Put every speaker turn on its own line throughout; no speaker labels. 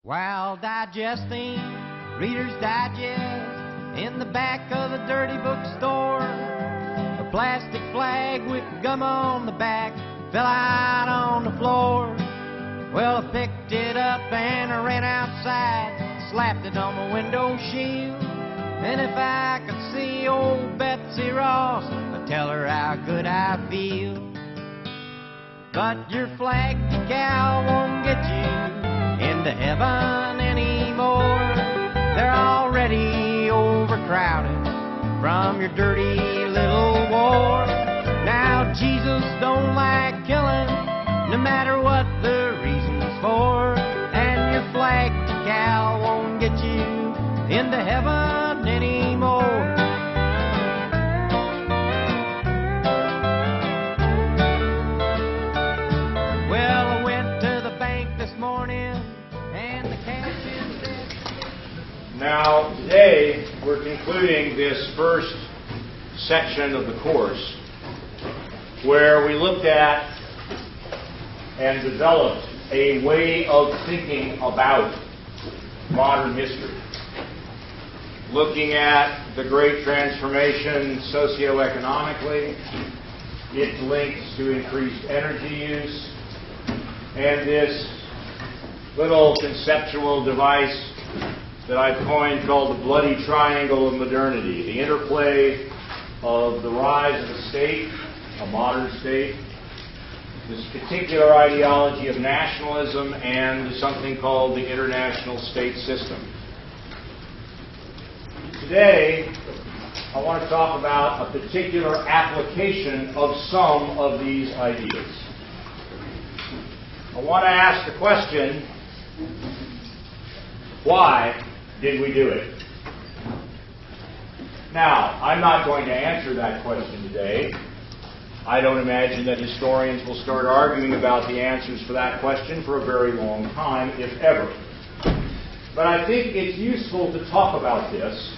While digesting Reader's Digest in the back of a dirty bookstore, a plastic flag with gum on the back fell out on the floor. Well, I picked it up and I ran outside, slapped it on my window shield. And if I could see old Betsy Ross, I'd tell her how good I feel. But your flag decal won't get you into heaven anymore. They're already overcrowded from your dirty little war. Now Jesus don't like killing, no matter what the reason's for. And your flag decal won't get you into heaven anymore. Well, I went to the bank this morning and the cashier said...
Now, today we're concluding this first section of the course where we looked at and developed a way of thinking about modern history, looking at the Great Transformation socioeconomically, its links to increased energy use, and this little conceptual device that I've coined called the bloody triangle of modernity, the interplay of the rise of a state, a modern state, this particular ideology of nationalism, and something called the international state system. Today, I want to talk about a particular application of some of these ideas. I want to ask the question, why did we do it? Now, I'm not going to answer that question today. I don't imagine that historians will start arguing about the answers for that question for a very long time, if ever. But I think it's useful to talk about this,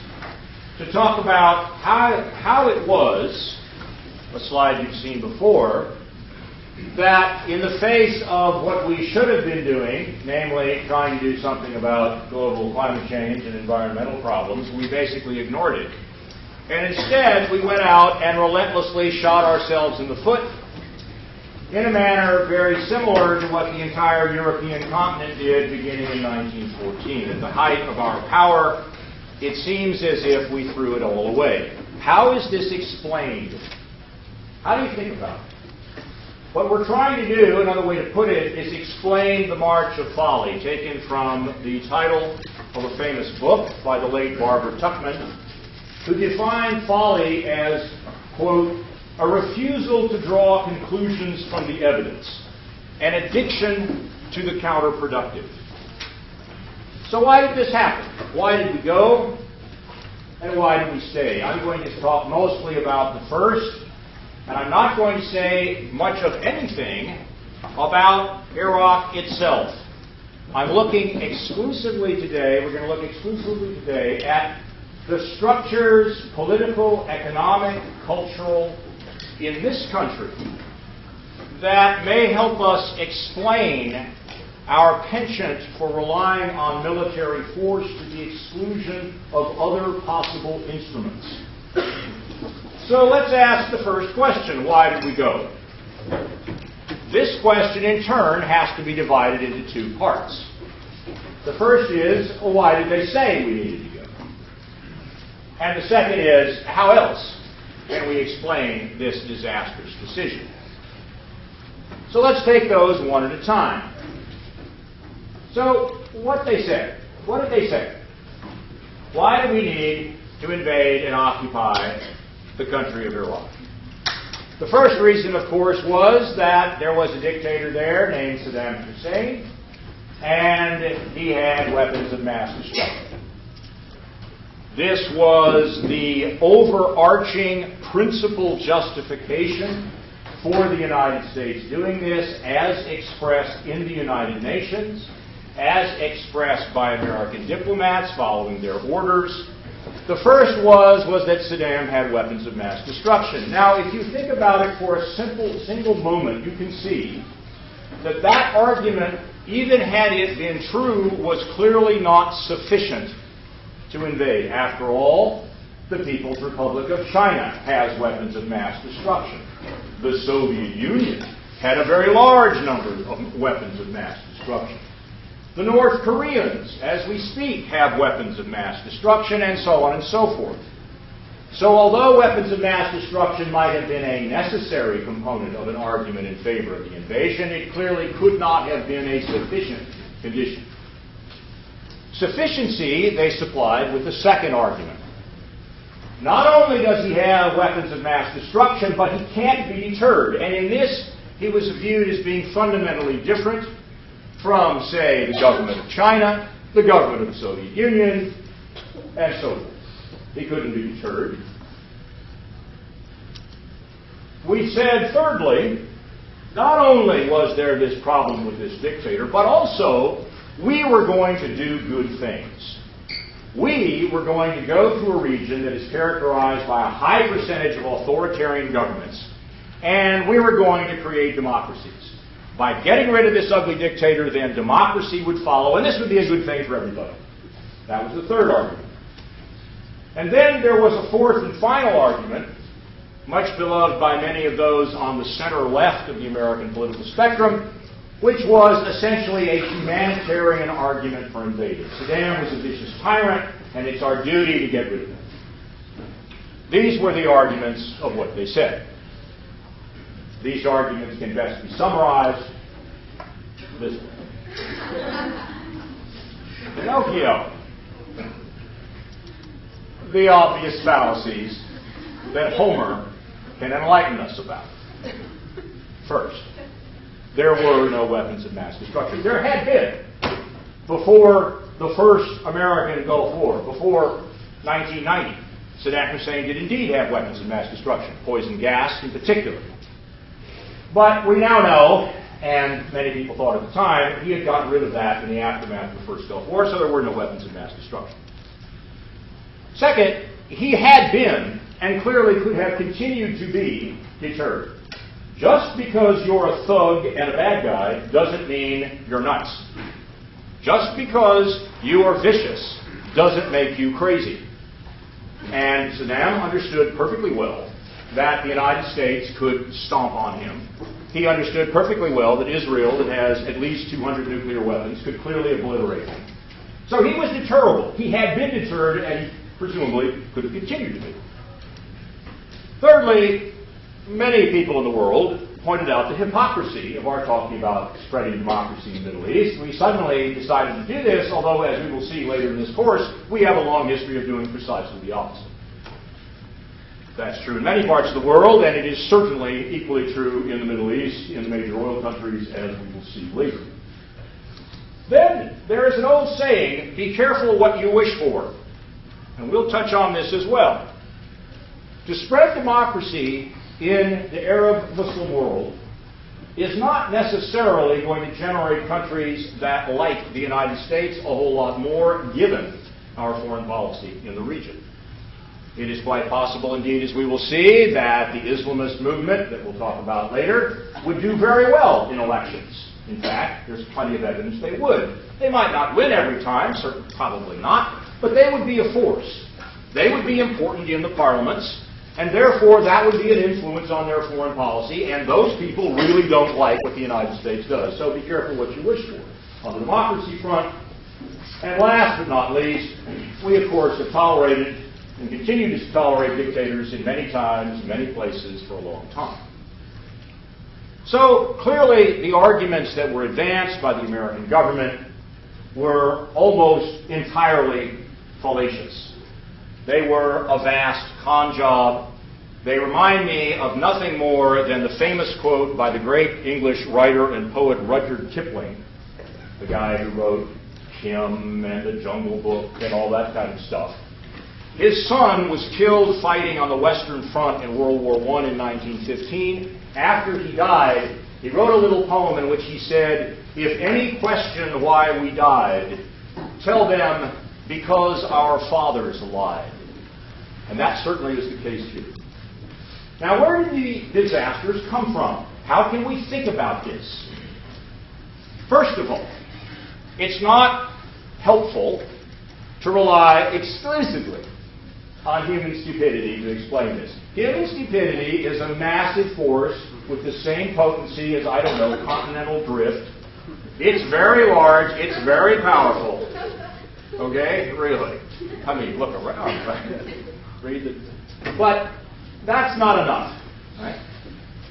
to talk about how it was, a slide you've seen before, that in the face of what we should have been doing, namely trying to do something about global climate change and environmental problems, we basically ignored it. And instead, we went out and relentlessly shot ourselves in the foot in a manner very similar to what the entire European continent did beginning in 1914. At the height of our power, it seems as if we threw it all away. How is this explained? How do you think about it? What we're trying to do, another way to put it, is explain the March of Folly, taken from the title of a famous book by the late Barbara Tuchman, who defined folly as, quote, a refusal to draw conclusions from the evidence, an addiction to the counterproductive. So why did this happen? Why did we go? And why did we stay? I'm going to talk mostly about the first, and I'm not going to say much of anything about Iraq itself. I'm looking exclusively today, we're going to look exclusively today at the structures, political, economic, cultural, in this country that may help us explain our penchant for relying on military force to the exclusion of other possible instruments. So let's ask the first question, why did we go? This question, in turn, has to be divided into two parts. The first is, well, why did they say we needed to go? And the second is, how else can we explain this disastrous decision? So let's take those one at a time. So, what they said. What did they say? Why do we need to invade and occupy the country of Iraq? The first reason, of course, was that there was a dictator there named Saddam Hussein, and he had weapons of mass destruction. This was the overarching principal justification for the United States doing this, as expressed in the United Nations, as expressed by American diplomats following their orders. The first was that Saddam had weapons of mass destruction. Now, if you think about it for a single moment, you can see that argument even had it been true, was clearly not sufficient to invade. After all, the People's Republic of China has weapons of mass destruction. The Soviet Union had a very large number of weapons of mass destruction. The North Koreans, as we speak, have weapons of mass destruction, and so on and so forth. So although weapons of mass destruction might have been a necessary component of an argument in favor of the invasion, it clearly could not have been a sufficient condition. Sufficiency they supplied with the second argument. Not only does he have weapons of mass destruction, but he can't be deterred. And in this, he was viewed as being fundamentally different from, say, the government of China, the government of the Soviet Union, and so forth. He couldn't be deterred. We said, thirdly, not only was there this problem with this dictator, but also we were going to do good things. We were going to go to a region that is characterized by a high percentage of authoritarian governments, and we were going to create democracies. By getting rid of this ugly dictator, then democracy would follow, and this would be a good thing for everybody. That was the third argument. And then there was a fourth and final argument, much beloved by many of those on the center left of the American political spectrum, which was essentially a humanitarian argument for invading. Saddam was a vicious tyrant, and it's our duty to get rid of him. These were the arguments of what they said. These arguments can best be summarized this way. Pinocchio. The obvious fallacies that Homer can enlighten us about. First, there were no weapons of mass destruction. There had been before the first American Gulf War, before 1990. Saddam Hussein did indeed have weapons of mass destruction, poison gas in particular. But we now know, and many people thought at the time, he had gotten rid of that in the aftermath of the first Gulf War, so there were no weapons of mass destruction. Second, he had been, and clearly could have continued to be, deterred. Just because you're a thug and a bad guy doesn't mean you're nuts. Just because you are vicious doesn't make you crazy. And Saddam understood perfectly well that the United States could stomp on him. He understood perfectly well that Israel, that has at least 200 nuclear weapons, could clearly obliterate him. So he was deterrable. He had been deterred, and he presumably could have continued to be. Thirdly, many people in the world pointed out the hypocrisy of our talking about spreading democracy in the Middle East. We suddenly decided to do this, although, as we will see later in this course, we have a long history of doing precisely the opposite. That's true in many parts of the world, and it is certainly equally true in the Middle East, in the major oil countries, as we will see later. Then, there is an old saying, be careful what you wish for. And we'll touch on this as well. To spread democracy in the Arab Muslim world is not necessarily going to generate countries that like the United States a whole lot more, given our foreign policy in the region. It is quite possible, indeed, as we will see, that the Islamist movement, that we'll talk about later, would do very well in elections. In fact, there's plenty of evidence they would. They might not win every time, certainly probably not, but they would be a force. They would be important in the parliaments, and therefore that would be an influence on their foreign policy, and those people really don't like what the United States does. So be careful what you wish for. On the democracy front, and last but not least, we of course have tolerated and continue to tolerate dictators in many times, many places for a long time. So clearly the arguments that were advanced by the American government were almost entirely fallacious. They were a vast con job. They remind me of nothing more than the famous quote by the great English writer and poet Rudyard Kipling, the guy who wrote Kim and the Jungle Book and all that kind of stuff. His son was killed fighting on the Western Front in World War I in 1915. After he died, he wrote a little poem in which he said, "If any question why we died, tell them because our fathers lied." And that certainly is the case here. Now, where did the disasters come from? How can we think about this? First of all, It's not helpful to rely exclusively on human stupidity to explain this. Human stupidity is a massive force with the same potency as, I don't know, continental drift. It's very large, it's very powerful. Okay? Really. I mean, look around. Read it. But that's not enough. Right?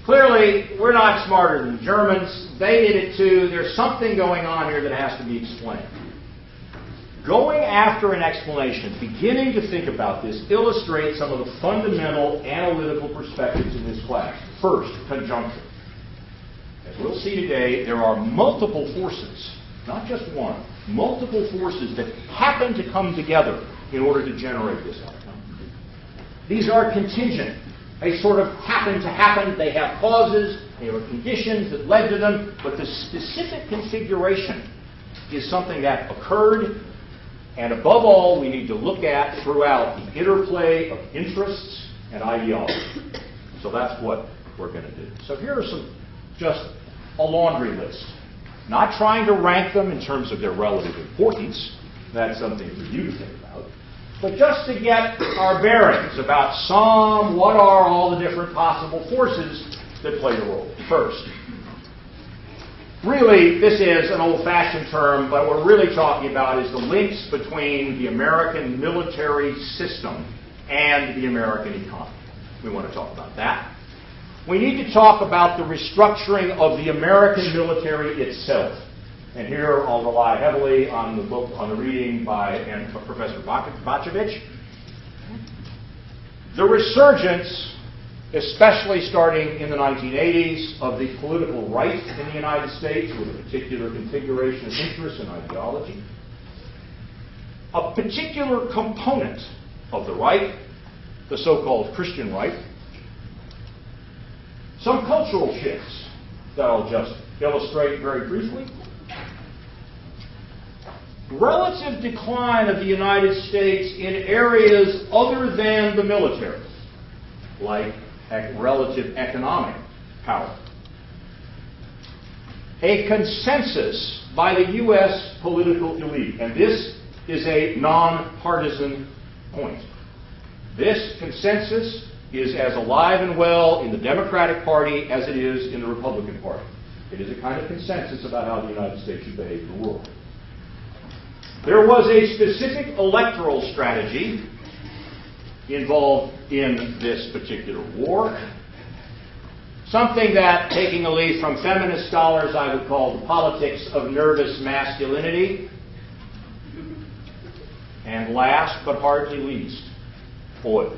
Clearly, we're not smarter than Germans. They did it too. There's something going on here that has to be explained. Going after an explanation, beginning to think about this, illustrates some of the fundamental analytical perspectives in this class. First, conjunction. As we'll see today, there are multiple forces, not just one, multiple forces that happen to come together in order to generate this outcome. These are contingent. They sort of happen to happen. They have causes. There are conditions that led to them. But the specific configuration is something that occurred. And above all, we need to look at throughout the interplay of interests and ideology. So that's what we're going to do. So here are just a laundry list. Not trying to rank them in terms of their relative importance. That's something for you to think about. But just to get our bearings about what are all the different possible forces that play a role. First, really, this is an old-fashioned term, but what we're really talking about is the links between the American military system and the American economy. We want to talk about that. We need to talk about the restructuring of the American military itself. And here I'll rely heavily on the book, on the reading by Professor Bacevich. The resurgence, especially starting in the 1980s, of the political right in the United States with a particular configuration of interests and ideology. A particular component of the right, the so-called Christian right. Some cultural shifts that I'll just illustrate very briefly. Relative decline of the United States in areas other than the military, like relative economic power. A consensus by the U.S. political elite, and this is a nonpartisan point. This consensus is as alive and well in the Democratic Party as it is in the Republican Party. It is a kind of consensus about how the United States should behave in the world. There was a specific electoral strategy involved in this particular war. Something that, taking a leaf from feminist scholars, I would call the politics of nervous masculinity. And last but hardly least, oil.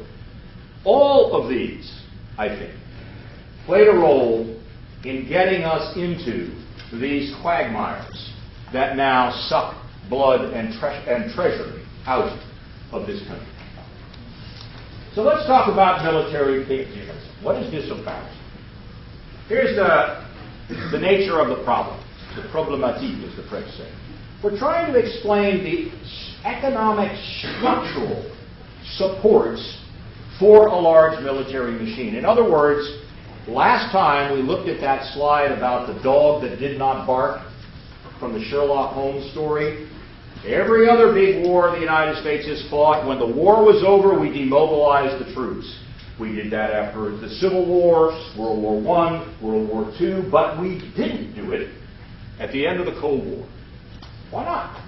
All of these, I think, played a role in getting us into these quagmires that now suck blood and treasure out of this country. So let's talk about military patriotism. What is this about? Here's the nature of the problem. The problématique, as the French say. We're trying to explain the economic structural supports for a large military machine. In other words, last time we looked at that slide about the dog that did not bark from the Sherlock Holmes story. Every other big war the United States has fought, when the war was over, we demobilized the troops. We did that after the Civil War, World War I, World War II, but we didn't do it at the end of the Cold War. Why not?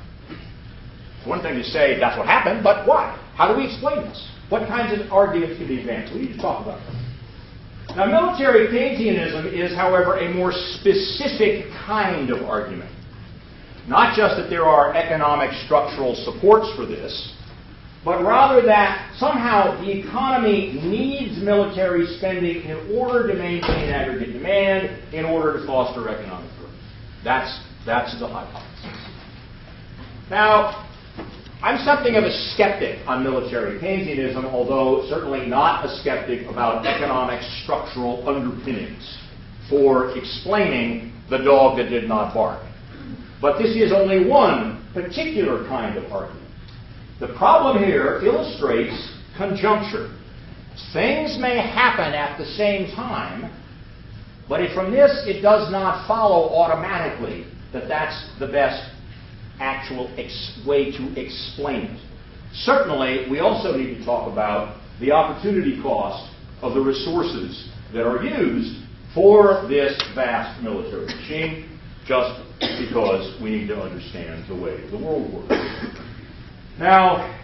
It's one thing to say that's what happened, but why? How do we explain this? What kinds of arguments can be advanced? We need to talk about that. Now, military Keynesianism is, however, a more specific kind of argument. Not just that there are economic structural supports for this, but rather that somehow the economy needs military spending in order to maintain aggregate demand, in order to foster economic growth. That's the hypothesis. Now, I'm something of a skeptic on military Keynesianism, although certainly not a skeptic about economic structural underpinnings for explaining the dog that did not bark. But this is only one particular kind of argument. The problem here illustrates conjuncture. Things may happen at the same time, but from this it does not follow automatically that that's the best actual way to explain it. Certainly, we also need to talk about the opportunity cost of the resources that are used for this vast military machine, just because we need to understand the way the world works. Now,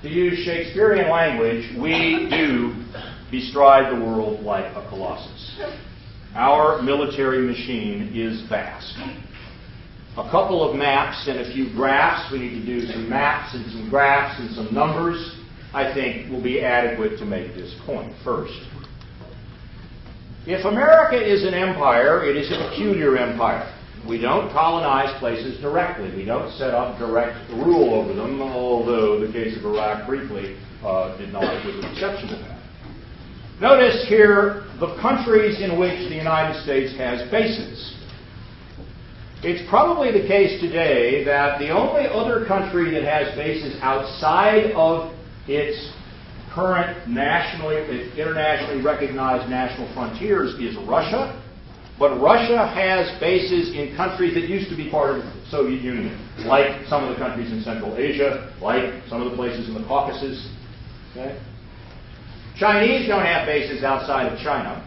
to use Shakespearean language, we do bestride the world like a colossus. Our military machine is vast. A couple of maps and a few graphs, we need to do some maps and some graphs and some numbers, I think will be adequate to make this point. First, if America is an empire, it is a peculiar empire. We don't colonize places directly. We don't set up direct rule over them, although the case of Iraq briefly was an exception to that. Notice here the countries in which the United States has bases. It's probably the case today that the only other country that has bases outside of its current internationally recognized national frontiers is Russia. But Russia has bases in countries that used to be part of the Soviet Union, like some of the countries in Central Asia, like some of the places in the Caucasus. Okay? Chinese don't have bases outside of China.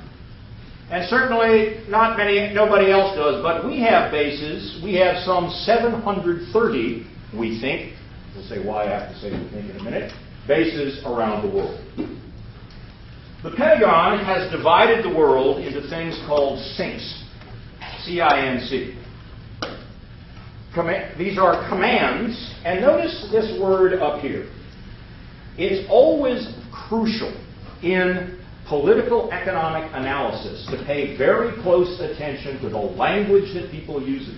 And certainly nobody else does, but we have bases. We have some 730, we think, we'll say why I have to say we think in a minute, bases around the world. The Pentagon has divided the world into things called CINCs, C-I-N-C. These are commands, and notice this word up here. It's always crucial in political economic analysis to pay very close attention to the language that people use.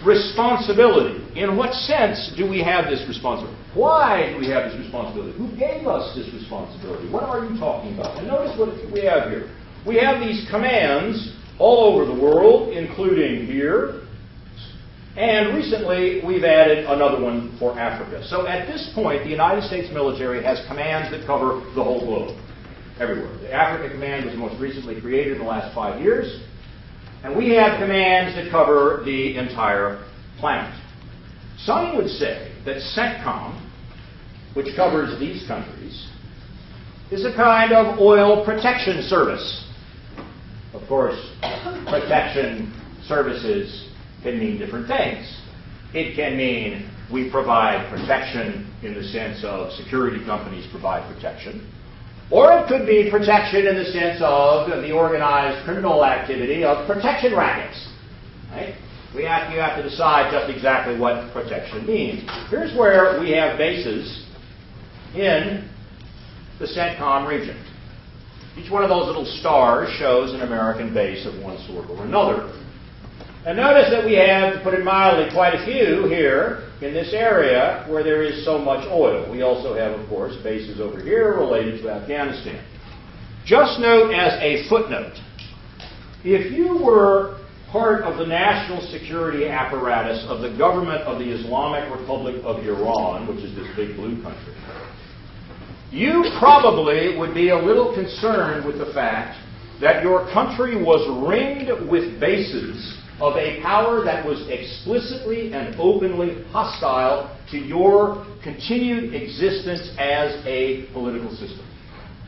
Responsibility. In what sense do we have this responsibility? Why do we have this responsibility? Who gave us this responsibility? What are you talking about? And notice what we have here. We have these commands all over the world, including here. And recently, we've added another one for Africa. So at this point, the United States military has commands that cover the whole globe, everywhere. The Africa Command was most recently created in the last 5 years. And we have commands that cover the entire planet. Some would say that CENTCOM, which covers these countries, is a kind of oil protection service. Of course, protection services can mean different things. It can mean we provide protection in the sense of security companies provide protection. Or it could be protection in the sense of the organized criminal activity of protection rackets. Right? You have to decide just exactly what protection means. Here's where we have bases in the CENTCOM region. Each one of those little stars shows an American base of one sort or another. And notice that we have, to put it mildly, quite a few here in this area where there is so much oil. We also have, of course, bases over here related to Afghanistan. Just note as a footnote, if you were part of the national security apparatus of the government of the Islamic Republic of Iran, which is this big blue country, you probably would be a little concerned with the fact that your country was ringed with bases of a power that was explicitly and openly hostile to your continued existence as a political system.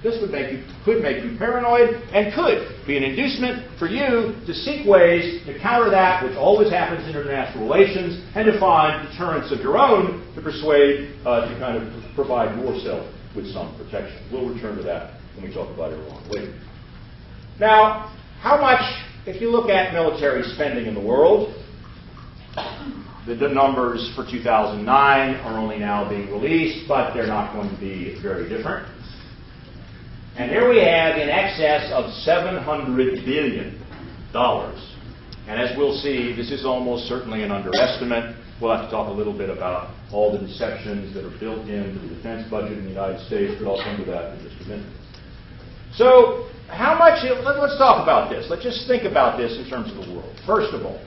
This could make you paranoid and could be an inducement for you to seek ways to counter that, which always happens in international relations, and to find deterrents of your own to persuade, to kind of provide yourself with some protection. We'll return to that when we talk about Iran later. Now, how much, if you look at military spending in the world, the numbers for 2009 are only now being released, but they're not going to be very different. And here we have in excess of $700 billion. And as we'll see, this is almost certainly an underestimate. We'll have to talk a little bit about all the deceptions that are built into the defense budget in the United States, but I'll come to that in just a minute. So, how much, let's talk about this. Let's just think about this in terms of the world. First of all,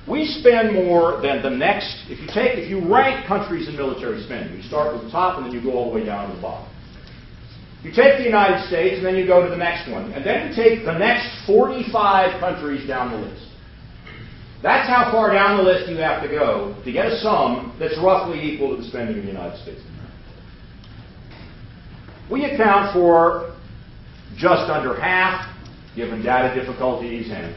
we spend more than the next, if you rank countries in military spending, you start with the top and then you go all the way down to the bottom. You take the United States and then you go to the next one. And then you take the next 45 countries down the list. That's how far down the list you have to go to get a sum that's roughly equal to the spending of the United States of America. We account for just under half, given data difficulties and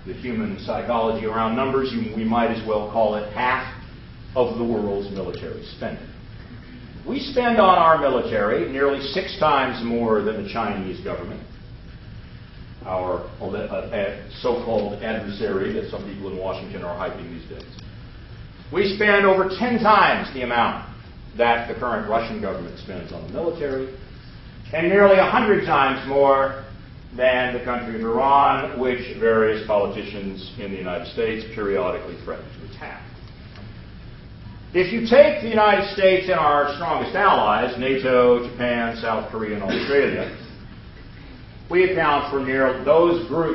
the human psychology around numbers, we might as well call it half of the world's military spending. We spend on our military nearly 6 times more than the Chinese government, our so-called adversary that some people in Washington are hyping these days. We spend over 10 times the amount that the current Russian government spends on the military, and nearly 100 times more than the country of Iran, which various politicians in the United States periodically threaten to attack. If you take the United States and our strongest allies, NATO, Japan, South Korea, and Australia, we account for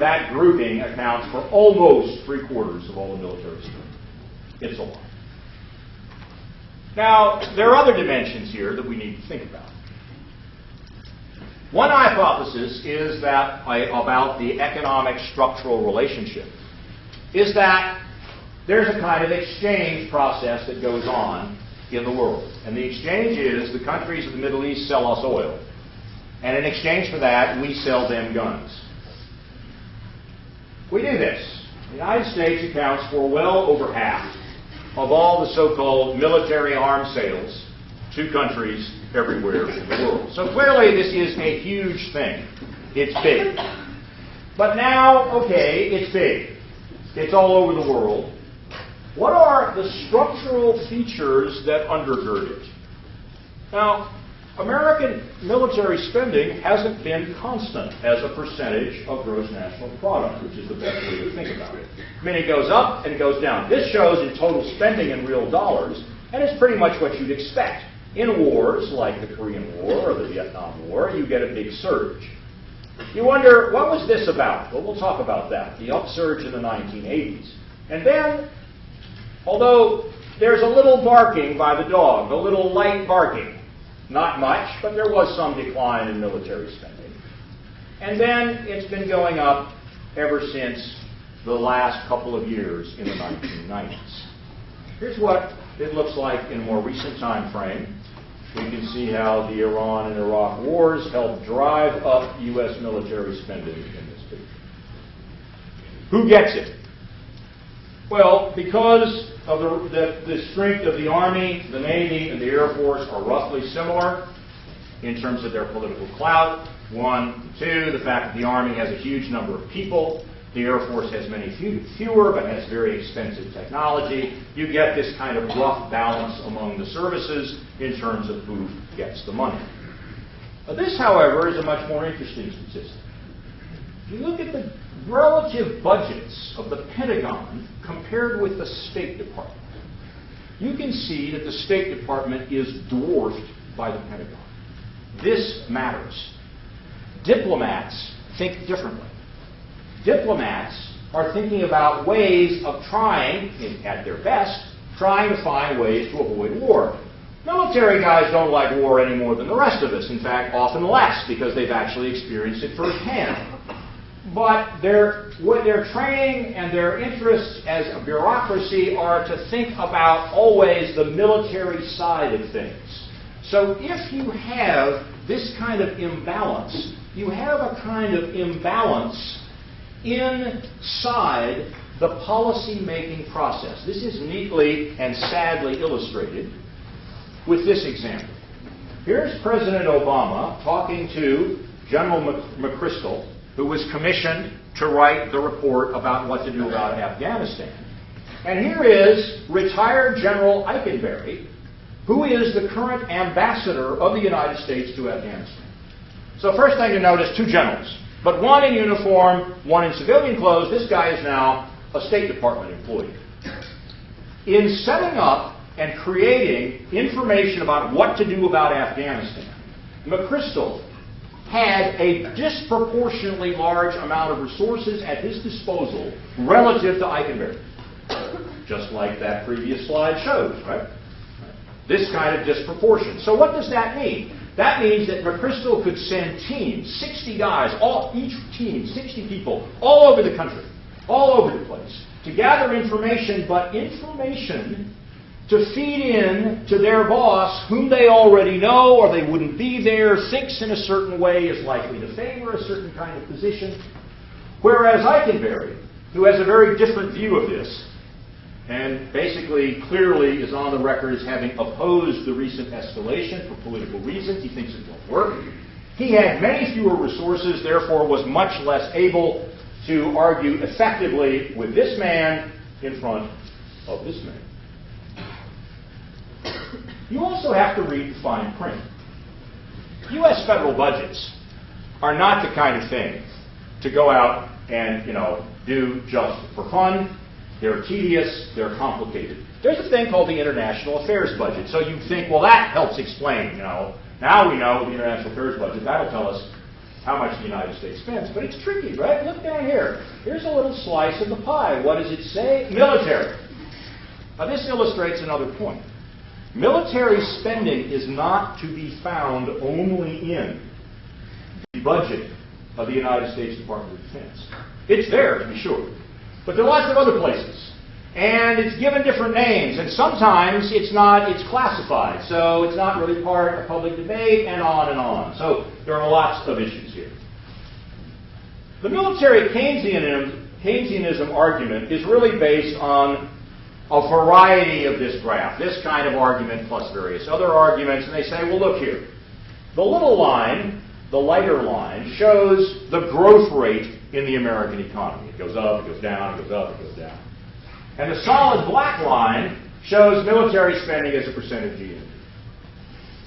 that grouping accounts for almost 3/4 of all the military spending. It's a lot. Now, there are other dimensions here that we need to think about. One hypothesis is that about the economic structural relationship is that there's a kind of exchange process that goes on in the world. And the exchange is the countries of the Middle East sell us oil. And in exchange for that, we sell them guns. We do this. The United States accounts for well over half of all the so-called military arms sales to countries everywhere in the world. So clearly this is a huge thing. It's big. But now, okay, it's big. It's all over the world. What are the structural features that undergird it? Now, American military spending hasn't been constant as a percentage of gross national product, which is the best way to think about it. I mean, it goes up and it goes down. This shows in total spending in real dollars, and it's pretty much what you'd expect. In wars like the Korean War or the Vietnam War, you get a big surge. You wonder, what was this about? Well, we'll talk about that, the upsurge in the 1980s. And then, although there's a little barking by the dog, a little light barking, not much, but there was some decline in military spending. And then it's been going up ever since the last couple of years in the 1990s. Here's what it looks like in a more recent time frame. We can see how the Iran and Iraq wars helped drive up U.S. military spending in this picture. Who gets it? Well, because of the strength of the Army, the Navy, and the Air Force are roughly similar in terms of their political clout. 1, 2, the fact that the Army has a huge number of people. The Air Force has many fewer, but has very expensive technology. You get this kind of rough balance among the services in terms of who gets the money. This, however, is a much more interesting statistic. If you look at the relative budgets of the Pentagon compared with the State Department, you can see that the State Department is dwarfed by the Pentagon. This matters. Diplomats think differently. Diplomats are thinking about ways of trying, at their best, trying to find ways to avoid war. Military guys don't like war any more than the rest of us. In fact, often less, because they've actually experienced it firsthand. But their training and their interests as a bureaucracy are to think about always the military side of things. So if you have this kind of imbalance, you have a kind of imbalance inside the policy-making process. This is neatly and sadly illustrated with this example. Here's President Obama talking to General McChrystal, who was commissioned to write the report about what to do about Afghanistan. And here is retired General Eikenberry, who is the current ambassador of the United States to Afghanistan. So first thing to notice, 2 generals. But one in uniform, one in civilian clothes. This guy is now a State Department employee. In setting up and creating information about what to do about Afghanistan, McChrystal had a disproportionately large amount of resources at his disposal relative to Eikenberry. Just like that previous slide shows, right? This kind of disproportion. So what does that mean? That means that McChrystal could send teams, 60 guys, each team, 60 people, all over the country, all over the place, to gather information, but information to feed in to their boss, whom they already know or they wouldn't be there, thinks in a certain way, is likely to favor a certain kind of position. Whereas Eikenberry, who has a very different view of this, and basically clearly is on the record as having opposed the recent escalation for political reasons, he thinks it won't work. He had many fewer resources, therefore was much less able to argue effectively with this man in front of this man. You also have to read the fine print. U.S. federal budgets are not the kind of thing to go out and, do just for fun. They're tedious, they're complicated. There's a thing called the international affairs budget. So you think, well, that helps explain, now we know the international affairs budget, that'll tell us how much the United States spends. But it's tricky, right? Look down here. Here's a little slice of the pie. What does it say? Military. Now this illustrates another point. Military spending is not to be found only in the budget of the United States Department of Defense. It's there, to be sure. But there are lots of other places. And it's given different names. And sometimes it's classified. So it's not really part of public debate, and on and on. So there are lots of issues here. The military Keynesianism argument is really based on a variety of this graph, this kind of argument plus various other arguments, and they say, well, look here. The little line, the lighter line, shows the growth rate in the American economy. It goes up, it goes down, it goes up, it goes down. And the solid black line shows military spending as a percent of GDP.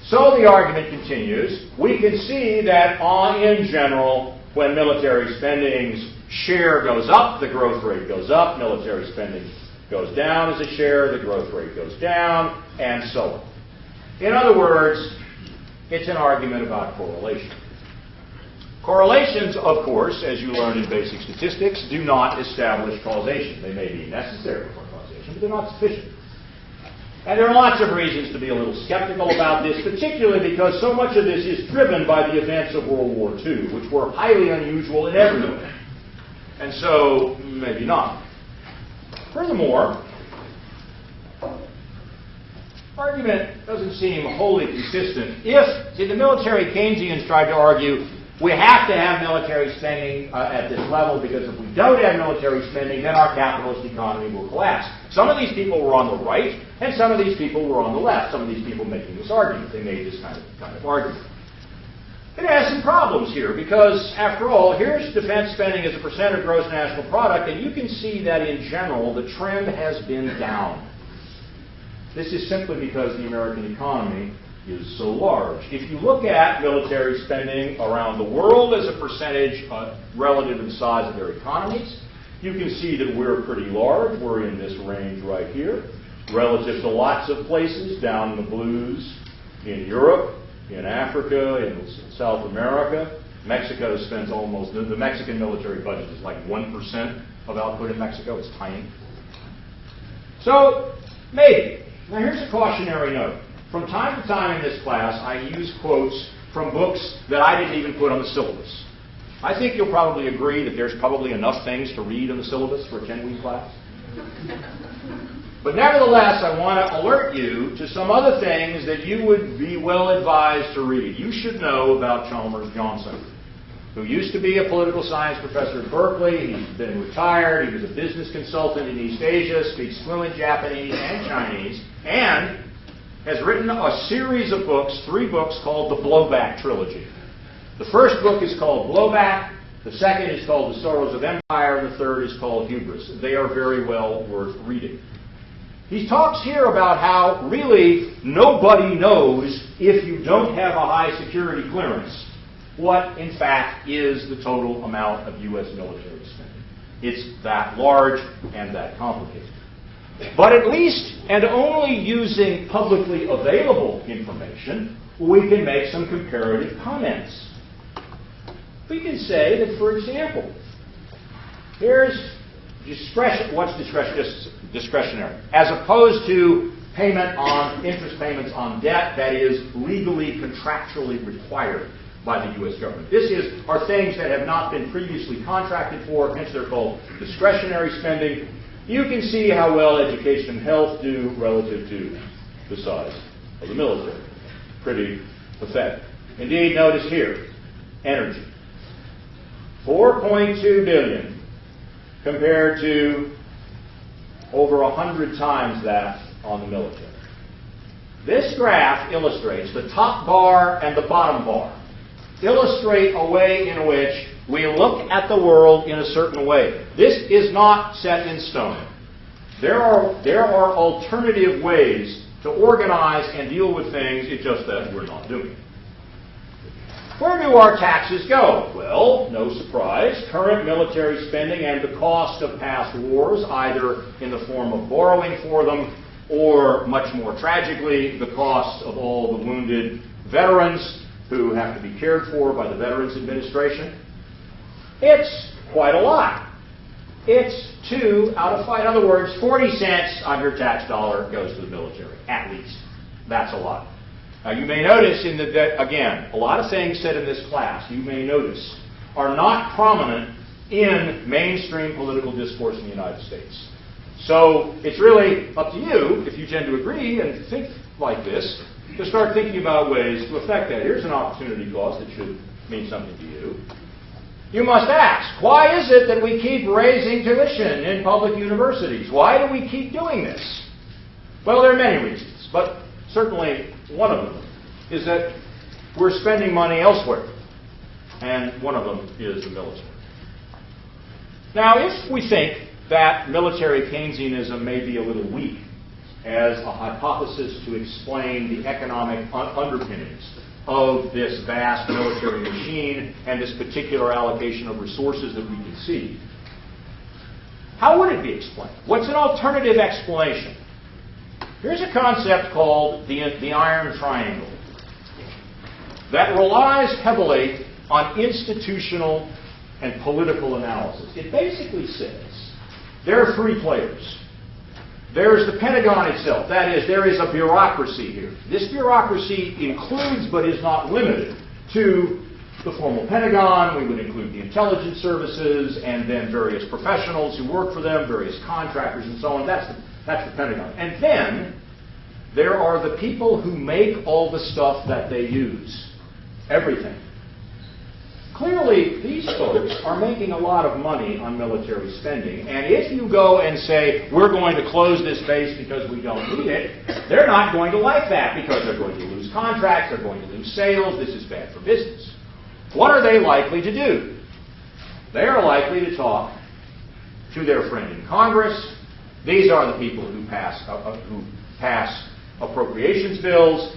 So the argument continues. We can see that in general, when military spending's share goes up, the growth rate goes up. Military spending goes down as a share, the growth rate goes down, and so on. In other words, it's an argument about correlation. Correlations, of course, as you learn in basic statistics, do not establish causation. They may be necessary for causation, but they're not sufficient. And there are lots of reasons to be a little skeptical about this, particularly because so much of this is driven by the events of World War II, which were highly unusual in every way. And so, maybe not. Furthermore, argument doesn't seem wholly consistent. The military Keynesians tried to argue we have to have military spending at this level because if we don't have military spending, then our capitalist economy will collapse. Some of these people were on the right, and some of these people were on the left. Some of these people making this argument. They made this kind of argument. It has some problems here because, after all, here's defense spending as a percent of gross national product, and you can see that in general the trend has been down. This is simply because the American economy is so large. If you look at military spending around the world as a percentage relative to the size of their economies, you can see that we're pretty large. We're in this range right here, relative to lots of places down in the blues in Europe, in Africa, in South America. Mexico spends almost, the Mexican military budget is like 1% of output in Mexico. It's tiny. So, maybe. Now here's a cautionary note. From time to time in this class, I use quotes from books that I didn't even put on the syllabus. I think you'll probably agree that there's probably enough things to read in the syllabus for a 10-week class. But nevertheless, I want to alert you to some other things that you would be well advised to read. You should know about Chalmers Johnson, who used to be a political science professor at Berkeley. He's been retired. He was a business consultant in East Asia, speaks fluent Japanese and Chinese, and has written a series of books, 3 books called the Blowback Trilogy. The first book is called Blowback. The second is called The Sorrows of Empire. The third is called Hubris. They are very well worth reading. He talks here about how really nobody knows, if you don't have a high security clearance, what in fact is the total amount of U.S. military spending. It's that large and that complicated. But at least, and only using publicly available information, we can make some comparative comments. We can say that, for example, here's discretion. What's discretionary? As opposed to interest payments on debt that is legally, contractually required by the U.S. government. This are things that have not been previously contracted for, hence they're called discretionary spending. you can see how well education and health do relative to the size of the military. Pretty pathetic. Indeed, notice here, energy. $4.2 billion compared to over 100 times that on the military. This graph illustrates, the top bar and the bottom bar illustrate a way in which we look at the world in a certain way. This is not set in stone. There are alternative ways to organize and deal with things, it's just that we're not doing it. Where do our taxes go? Well, no surprise, current military spending and the cost of past wars, either in the form of borrowing for them or, much more tragically, the cost of all the wounded veterans who have to be cared for by the Veterans Administration. It's quite a lot. It's 2 out of 5. In other words, 40 cents on your tax dollar goes to the military, at least. That's a lot. Now, you may notice, again, a lot of things said in this class, you may notice, are not prominent in mainstream political discourse in the United States. So it's really up to you, if you tend to agree and think like this, to start thinking about ways to affect that. Here's an opportunity cost that should mean something to you. You must ask, why is it that we keep raising tuition in public universities? Why do we keep doing this? Well, there are many reasons, but certainly one of them is that we're spending money elsewhere, and one of them is the military. Now, if we think that military Keynesianism may be a little weak as a hypothesis to explain the economic underpinnings of this vast military machine and this particular allocation of resources that we can see, how would it be explained? What's an alternative explanation? Here's a concept called the iron triangle that relies heavily on institutional and political analysis. It basically says there are 3 players. There's the Pentagon itself. That is, there is a bureaucracy here. This bureaucracy includes, but is not limited to, the formal Pentagon. We would include the intelligence services, and then various professionals who work for them, various contractors, and so on. That's the Pentagon. And then there are the people who make all the stuff that they use. Everything. Clearly, these folks are making a lot of money on military spending, and if you go and say, we're going to close this base because we don't need it, they're not going to like that because they're going to lose contracts, they're going to lose sales, this is bad for business. What are they likely to do? They are likely to talk to their friend in Congress. These are the people who pass appropriations bills.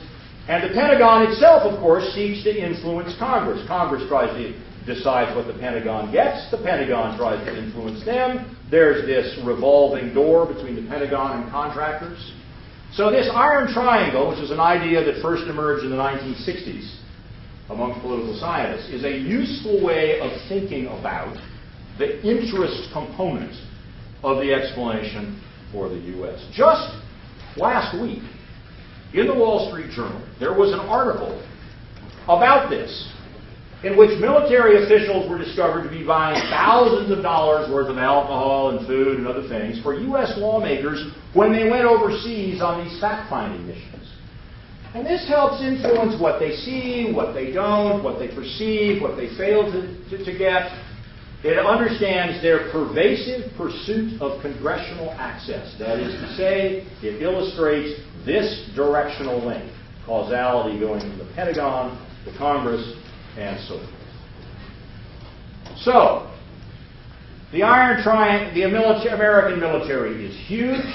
And the Pentagon itself, of course, seeks to influence Congress. Congress tries to decide what the Pentagon gets. The Pentagon tries to influence them. There's this revolving door between the Pentagon and contractors. So this iron triangle, which is an idea that first emerged in the 1960s among political scientists, is a useful way of thinking about the interest component of the explanation for the U.S. Just last week, in the Wall Street Journal, there was an article about this, in which military officials were discovered to be buying thousands of dollars worth of alcohol and food and other things for U.S. lawmakers when they went overseas on these fact-finding missions. And this helps influence what they see, what they don't, what they perceive, what they fail to get. It understands their pervasive pursuit of congressional access. That is to say, it illustrates this directional link, causality going from the Pentagon to Congress and so forth. So, the iron triangle, the American military is huge,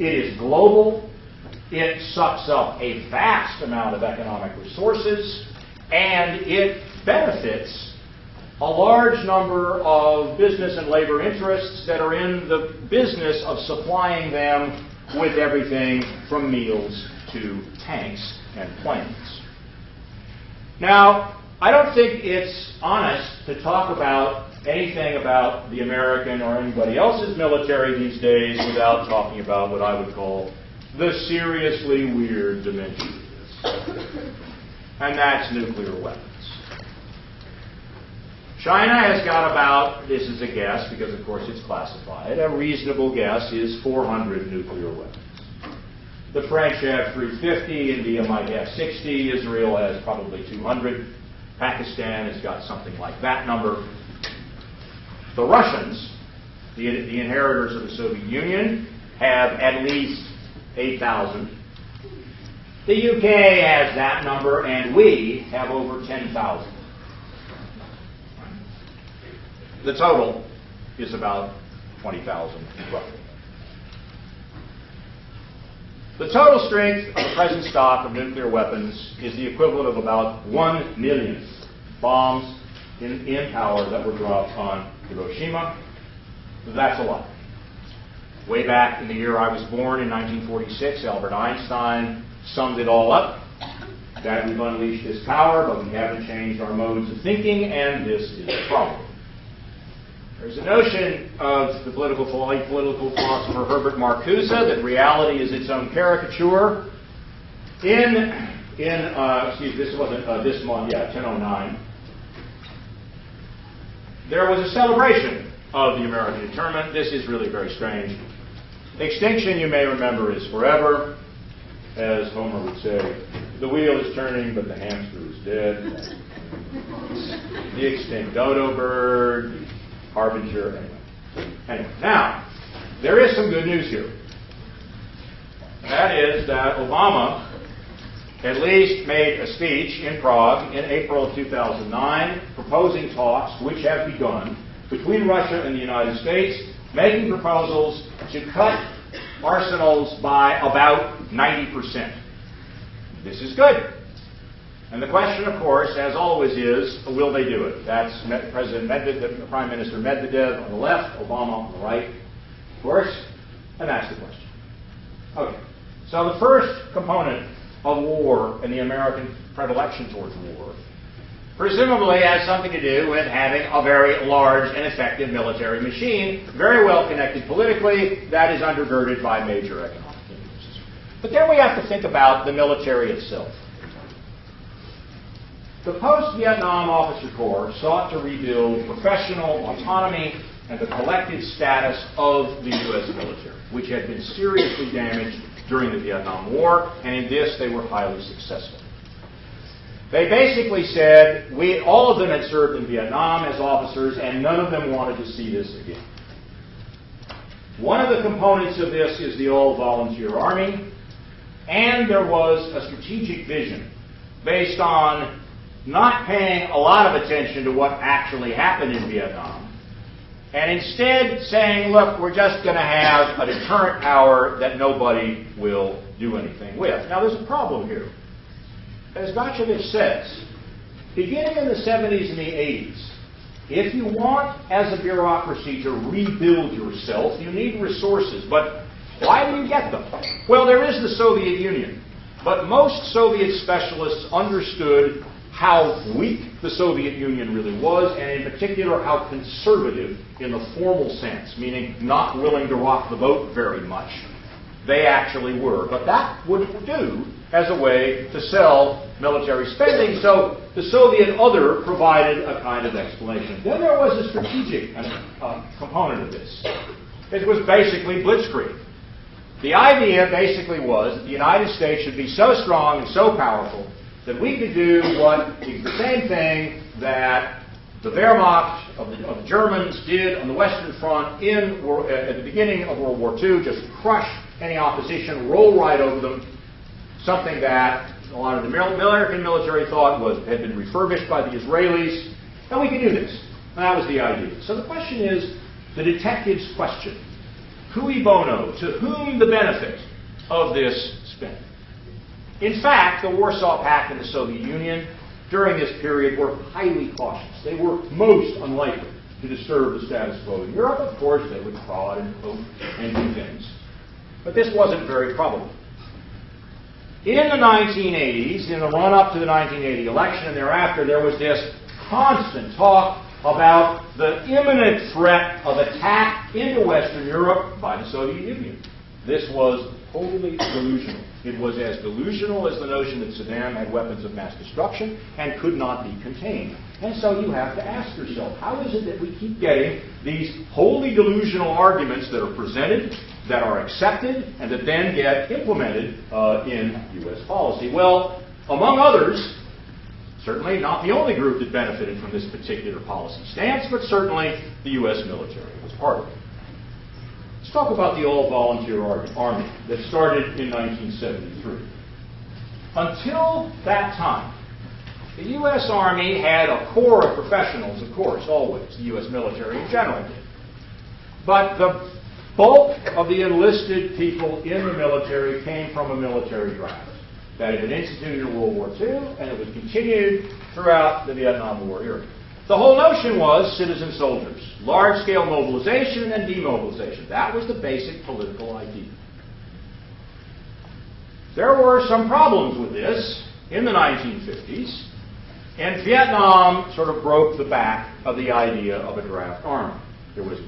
it is global, it sucks up a vast amount of economic resources, and it benefits a large number of business and labor interests that are in the business of supplying them with everything from meals to tanks and planes. Now, I don't think it's honest to talk about anything about the American or anybody else's military these days without talking about what I would call the seriously weird dimension of this. And that's nuclear weapons. China has got about, this is a guess because of course it's classified, a reasonable guess is 400 nuclear weapons. The French have 350, India might have 60, Israel has probably 200, Pakistan has got something like that number. The Russians, the inheritors of the Soviet Union, have at least 8,000. The UK has that number, and we have over 10,000. The total is about 20,000 roughly. The total strength of the present stock of nuclear weapons is the equivalent of about 1 million bombs in power that were dropped on Hiroshima. That's a lot. Way back in the year I was born, in 1946, Albert Einstein summed it all up, that we've unleashed this power, but we haven't changed our modes of thinking, and this is the problem. There's a notion of the political philosopher Herbert Marcuse that reality is its own caricature. This wasn't this month, 1009. There was a celebration of the American internment. This is really very strange. Extinction, you may remember, is forever. As Homer would say, the wheel is turning, but the hamster is dead. The extinct dodo bird, harbinger, anyway. Now, there is some good news here. That is that Obama at least made a speech in Prague in April of 2009 proposing talks which have begun between Russia and the United States, making proposals to cut arsenals by about 90%. This is good. And the question, of course, as always is, will they do it? That's President Medvedev, Prime Minister Medvedev on the left, Obama on the right, of course, and that's the question. Okay, so the first component of war and the American predilection towards war presumably has something to do with having a very large and effective military machine, very well connected politically, that is undergirded by major economic interests. But then we have to think about the military itself. The post-Vietnam Officer Corps sought to rebuild professional autonomy and the collective status of the U.S. military, which had been seriously damaged during the Vietnam War, and in this they were highly successful. They basically said, all of them had served in Vietnam as officers, and none of them wanted to see this again. One of the components of this is the all-volunteer army, and there was a strategic vision based on not paying a lot of attention to what actually happened in Vietnam, and instead saying, look, we're just going to have a deterrent power that nobody will do anything with. Now, there's a problem here. As Gacevich says, beginning in the 70s and the 80s, if you want, as a bureaucracy, to rebuild yourself, you need resources. But why do you get them? Well, there is the Soviet Union. But most Soviet specialists understood how weak the Soviet Union really was, and in particular how conservative in the formal sense, meaning not willing to rock the boat very much, they actually were. But that wouldn't do as a way to sell military spending, so the Soviet other provided a kind of explanation. Then there was a strategic component of this. It was basically blitzkrieg. The idea basically was that the United States should be so strong and so powerful that we could do the same thing that the Wehrmacht of the Germans did on the Western Front at the beginning of World War II, just crush any opposition, roll right over them, something that a lot of the American military thought had been refurbished by the Israelis, and we could do this. And that was the idea. So the question is, the detective's question, cui bono, to whom the benefit of this spending? In fact, the Warsaw Pact and the Soviet Union during this period were highly cautious. They were most unlikely to disturb the status quo in Europe. Of course, they would prod and poke and do things. But this wasn't very probable. In the 1980s, in the run-up to the 1980 election and thereafter, there was this constant talk about the imminent threat of attack into Western Europe by the Soviet Union. This was totally delusional. It was as delusional as the notion that Saddam had weapons of mass destruction and could not be contained. And so you have to ask yourself, how is it that we keep getting these wholly delusional arguments that are presented, that are accepted, and that then get implemented in U.S. policy? Well, among others, certainly not the only group that benefited from this particular policy stance, but certainly the U.S. military was part of it. Let's talk about the all-volunteer army that started in 1973. Until that time, the U.S. Army had a core of professionals, of course, always. The U.S. military in general did. But the bulk of the enlisted people in the military came from a military draft that had been instituted in World War II, and it was continued throughout the Vietnam War era. The whole notion was citizen soldiers, large-scale mobilization and demobilization. That was the basic political idea. There were some problems with this in the 1950s, and Vietnam sort of broke the back of the idea of a draft army. There was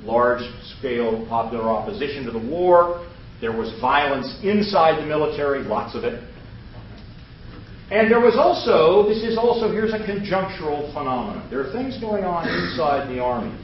large-scale popular opposition to the war. There was violence inside the military, lots of it. And there was also, here's a conjunctural phenomenon. There are things going on inside the army.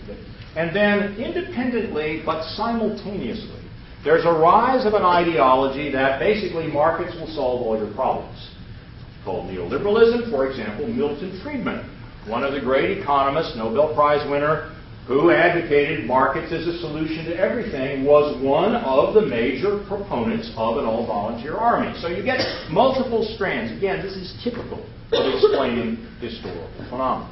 And then independently, but simultaneously, there's a rise of an ideology that basically markets will solve all your problems. It's called neoliberalism. For example, Milton Friedman, one of the great economists, Nobel Prize winner, who advocated markets as a solution to everything, was one of the major proponents of an all-volunteer army. So you get multiple strands. Again, this is typical of explaining historical phenomena.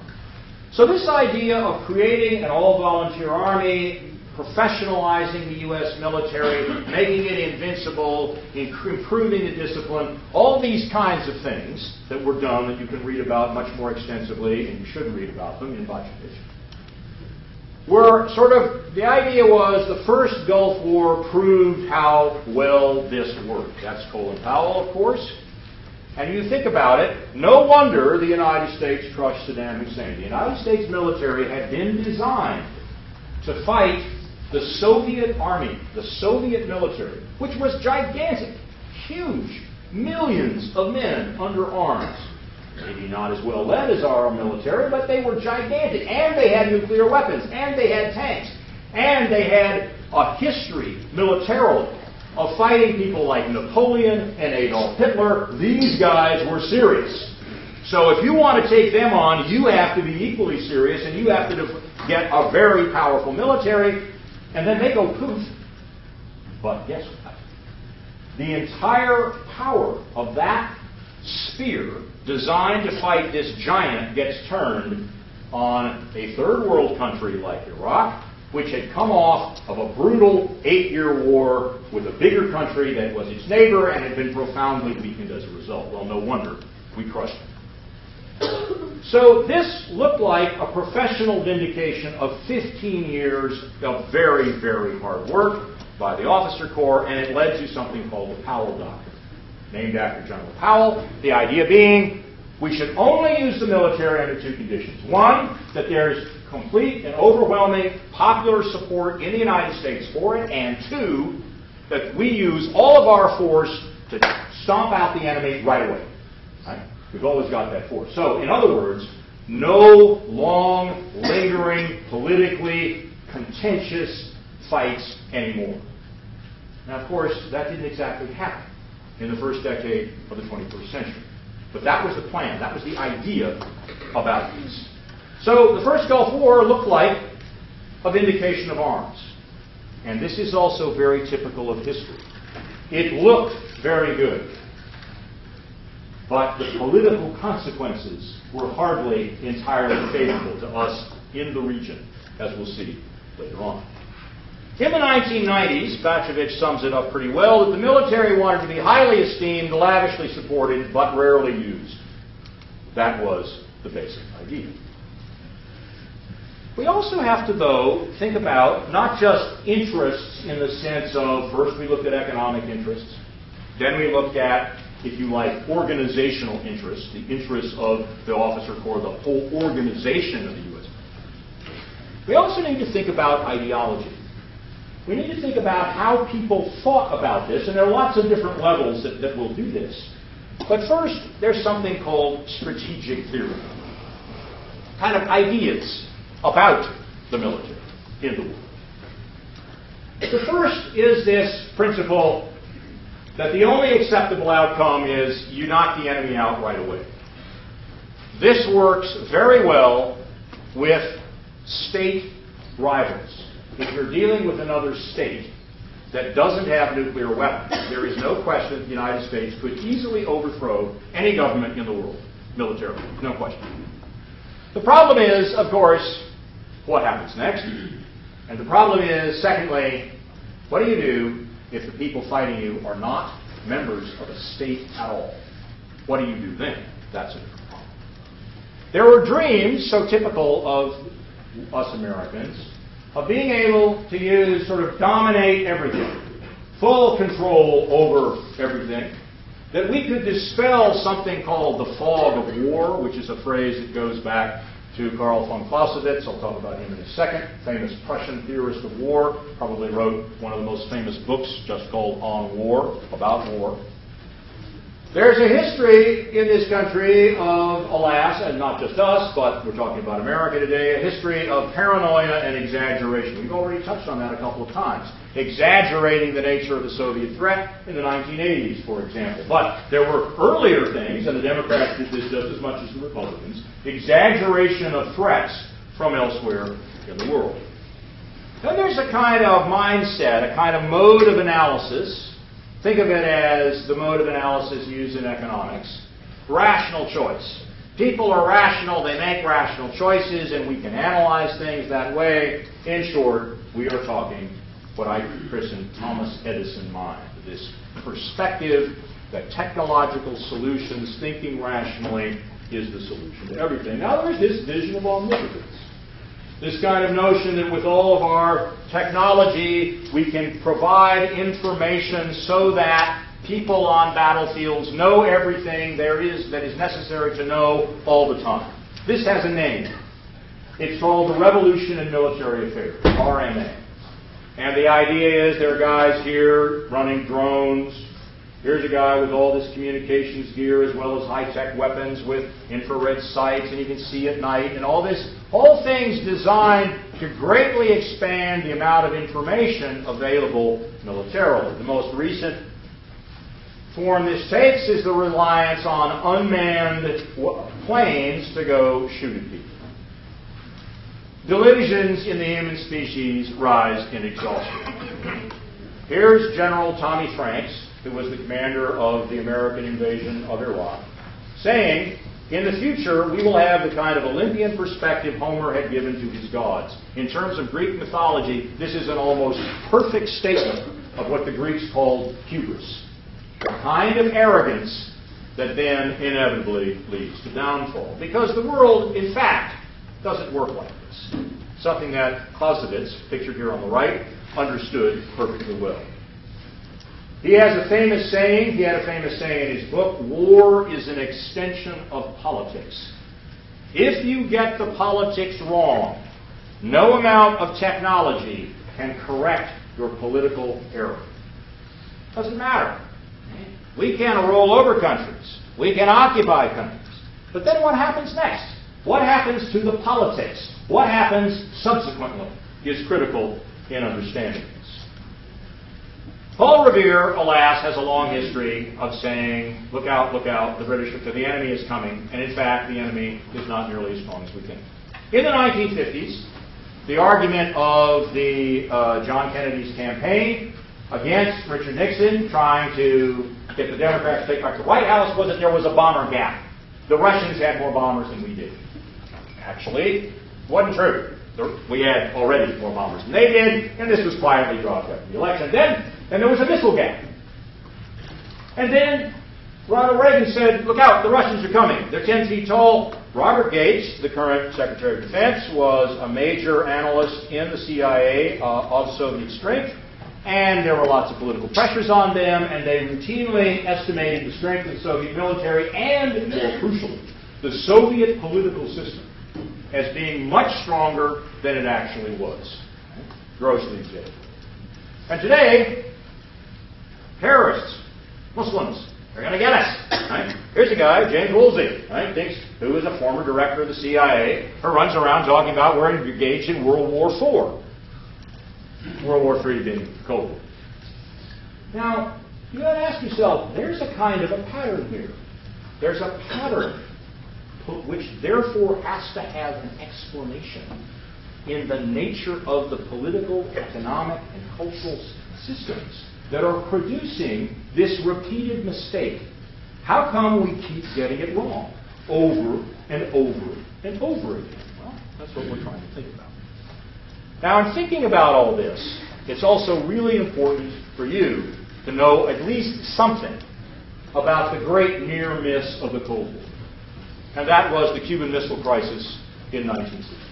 So this idea of creating an all-volunteer army, professionalizing the U.S. military, making it invincible, improving the discipline, all these kinds of things that were done that you can read about much more extensively, and you should read about them in budget issue, were sort of, the idea was the first Gulf War proved how well this worked. That's Colin Powell, of course. And you think about it, no wonder the United States crushed Saddam Hussein. The United States military had been designed to fight the Soviet army, the Soviet military, which was gigantic, huge, millions of men under arms. Maybe not as well led as our military, but they were gigantic. And they had nuclear weapons, and they had tanks, and they had a history militarily of fighting people like Napoleon and Adolf Hitler. These guys were serious. So if you want to take them on, you have to be equally serious, and you have to get a very powerful military, and then they go poof. But guess what? The entire power of that spear designed to fight this giant gets turned on a third world country like Iraq, which had come off of a brutal 8-year war with a bigger country that was its neighbor and had been profoundly weakened as a result. Well, no wonder we crushed it. So this looked like a professional vindication of 15 years of very, very hard work by the officer corps, and it led to something called the Powell Doctrine, named after General Powell. The idea being, we should only use the military under two conditions. One, that there's complete and overwhelming popular support in the United States for it, and two, that we use all of our force to stomp out the enemy right away. Right? We've always got that force. So, in other words, no long, lingering, politically contentious fights anymore. Now, of course, that didn't exactly happen in the first decade of the 21st century. But that was the plan. That was the idea about this. So the first Gulf War looked like a vindication of arms. And this is also very typical of history. It looked very good. But the political consequences were hardly entirely favorable to us in the region, as we'll see later on. In the 1990s, Bacevich sums it up pretty well, that the military wanted to be highly esteemed, lavishly supported, but rarely used. That was the basic idea. We also have to, though, think about not just interests in the sense of, first we looked at economic interests, then we looked at, if you like, organizational interests, the interests of the officer corps, the whole organization of the U.S. We also need to think about ideology. we need to think about how people thought about this, and there are lots of different levels that will do this. But first, there's something called strategic theory, kind of ideas about the military in the world. The first is this principle that the only acceptable outcome is you knock the enemy out right away. This works very well with state rivals. If you're dealing with another state that doesn't have nuclear weapons, there is no question that the United States could easily overthrow any government in the world, militarily, no question. The problem is, of course, what happens next? And the problem is, secondly, what do you do if the people fighting you are not members of a state at all? What do you do then? That's a different problem. There were dreams, so typical of us Americans, of being able to use, sort of dominate everything, full control over everything, that we could dispel something called the fog of war, which is a phrase that goes back to Karl von Clausewitz. I'll talk about him in a second. Famous Prussian theorist of war, probably wrote one of the most famous books just called On War, about war. There's a history in this country of, alas, and not just us, but we're talking about America today, a history of paranoia and exaggeration. We've already touched on that a couple of times. Exaggerating the nature of the Soviet threat in the 1980s, for example. But there were earlier things, and the Democrats did this just as much as the Republicans, exaggeration of threats from elsewhere in the world. Then there's a kind of mindset, a kind of mode of analysis. Think of it as the mode of analysis used in economics. Rational choice. People are rational, they make rational choices, and we can analyze things that way. In short, we are talking what I christen Thomas Edison mind. This perspective that technological solutions, thinking rationally, is the solution to everything. Now there's this vision of omnipotence. This kind of notion that with all of our technology, we can provide information so that people on battlefields know everything there is that is necessary to know all the time. This has a name. It's called the Revolution in Military Affairs, RMA. And the idea is there are guys here running drones. Here's a guy with all this communications gear as well as high-tech weapons with infrared sights, and you can see at night, and all this, all things designed to greatly expand the amount of information available militarily. The most recent form this takes is the reliance on unmanned planes to go shoot at people. Delusions in the human species rise in exhaustion. Here's General Tommy Franks, who was the commander of the American invasion of Iraq, saying, in the future, we will have the kind of Olympian perspective Homer had given to his gods. In terms of Greek mythology, this is an almost perfect statement of what the Greeks called hubris, the kind of arrogance that then inevitably leads to downfall. Because the world, in fact, doesn't work like this. Something that Clausewitz, pictured here on the right, understood perfectly well. He had a famous saying in his book, war is an extension of politics. If you get the politics wrong, no amount of technology can correct your political error. Doesn't matter. We can roll over countries. We can occupy countries. But then what happens next? What happens to the politics? What happens subsequently is critical in understanding this. Paul Revere, alas, has a long history of saying, look out, the British, the enemy is coming, and in fact, the enemy is not nearly as strong as we think. In the 1950s, the argument of the John Kennedy's campaign against Richard Nixon trying to get the Democrats to take back the White House was that there was a bomber gap. The Russians had more bombers than we did. Actually, it wasn't true. We had already more bombers than they did, and this was quietly dropped after the election. Then there was a missile gap. And then Ronald Reagan said, look out, the Russians are coming. They're 10 feet tall. Robert Gates, the current Secretary of Defense, was a major analyst in the CIA of Soviet strength, and there were lots of political pressures on them, and they routinely estimated the strength of the Soviet military and, more crucially, the Soviet political system as being much stronger than it actually was. Grossly exaggerated. And today, terrorists, Muslims, they're going to get us. Right? Here's a guy, James Woolsey, right, who is a former director of the CIA, who runs around talking about we're engaged in World War IV. World War III being Cold War. Now, you got to ask yourself, there's a kind of a pattern here. There's a pattern which therefore has to have an explanation in the nature of the political, economic, and cultural systems that are producing this repeated mistake. How come we keep getting it wrong over and over and over again? Well, that's what we're trying to think about. Now, in thinking about all this, it's also really important for you to know at least something about the great near miss of the Cold War. And that was the Cuban Missile Crisis in 1962.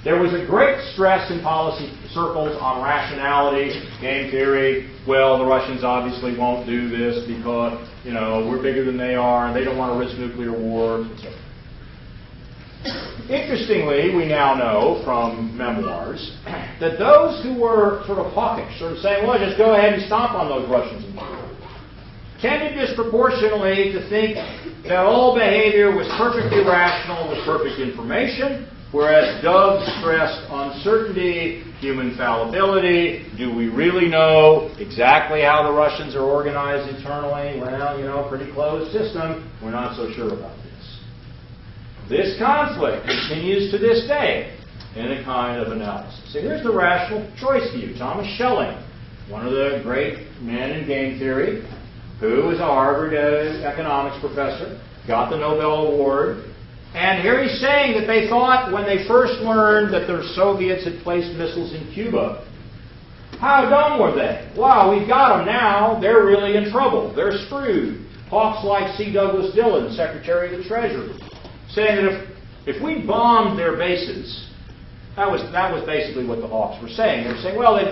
There was a great stress in policy circles on rationality, game theory. Well, the Russians obviously won't do this because, we're bigger than they are and they don't want to risk nuclear war, etc. Interestingly, we now know from memoirs that those who were sort of hawkish, sort of saying, well, just go ahead and stomp on those Russians and tended disproportionately to think that all behavior was perfectly rational, was perfect information, whereas Dove stressed uncertainty, human fallibility. Do we really know exactly how the Russians are organized internally? Well, pretty closed system. We're not so sure about this. This conflict continues to this day in a kind of analysis. So here's the rational choice view. Thomas Schelling, one of the great men in game theory, who was a Harvard economics professor, got the Nobel Award. And here he's saying that they thought when they first learned that the Soviets had placed missiles in Cuba, how dumb were they? Wow, we've got them now. They're really in trouble. They're screwed. Hawks like C. Douglas Dillon, Secretary of the Treasury, saying that if we bombed their bases, that was basically what the Hawks were saying. They were saying, well, these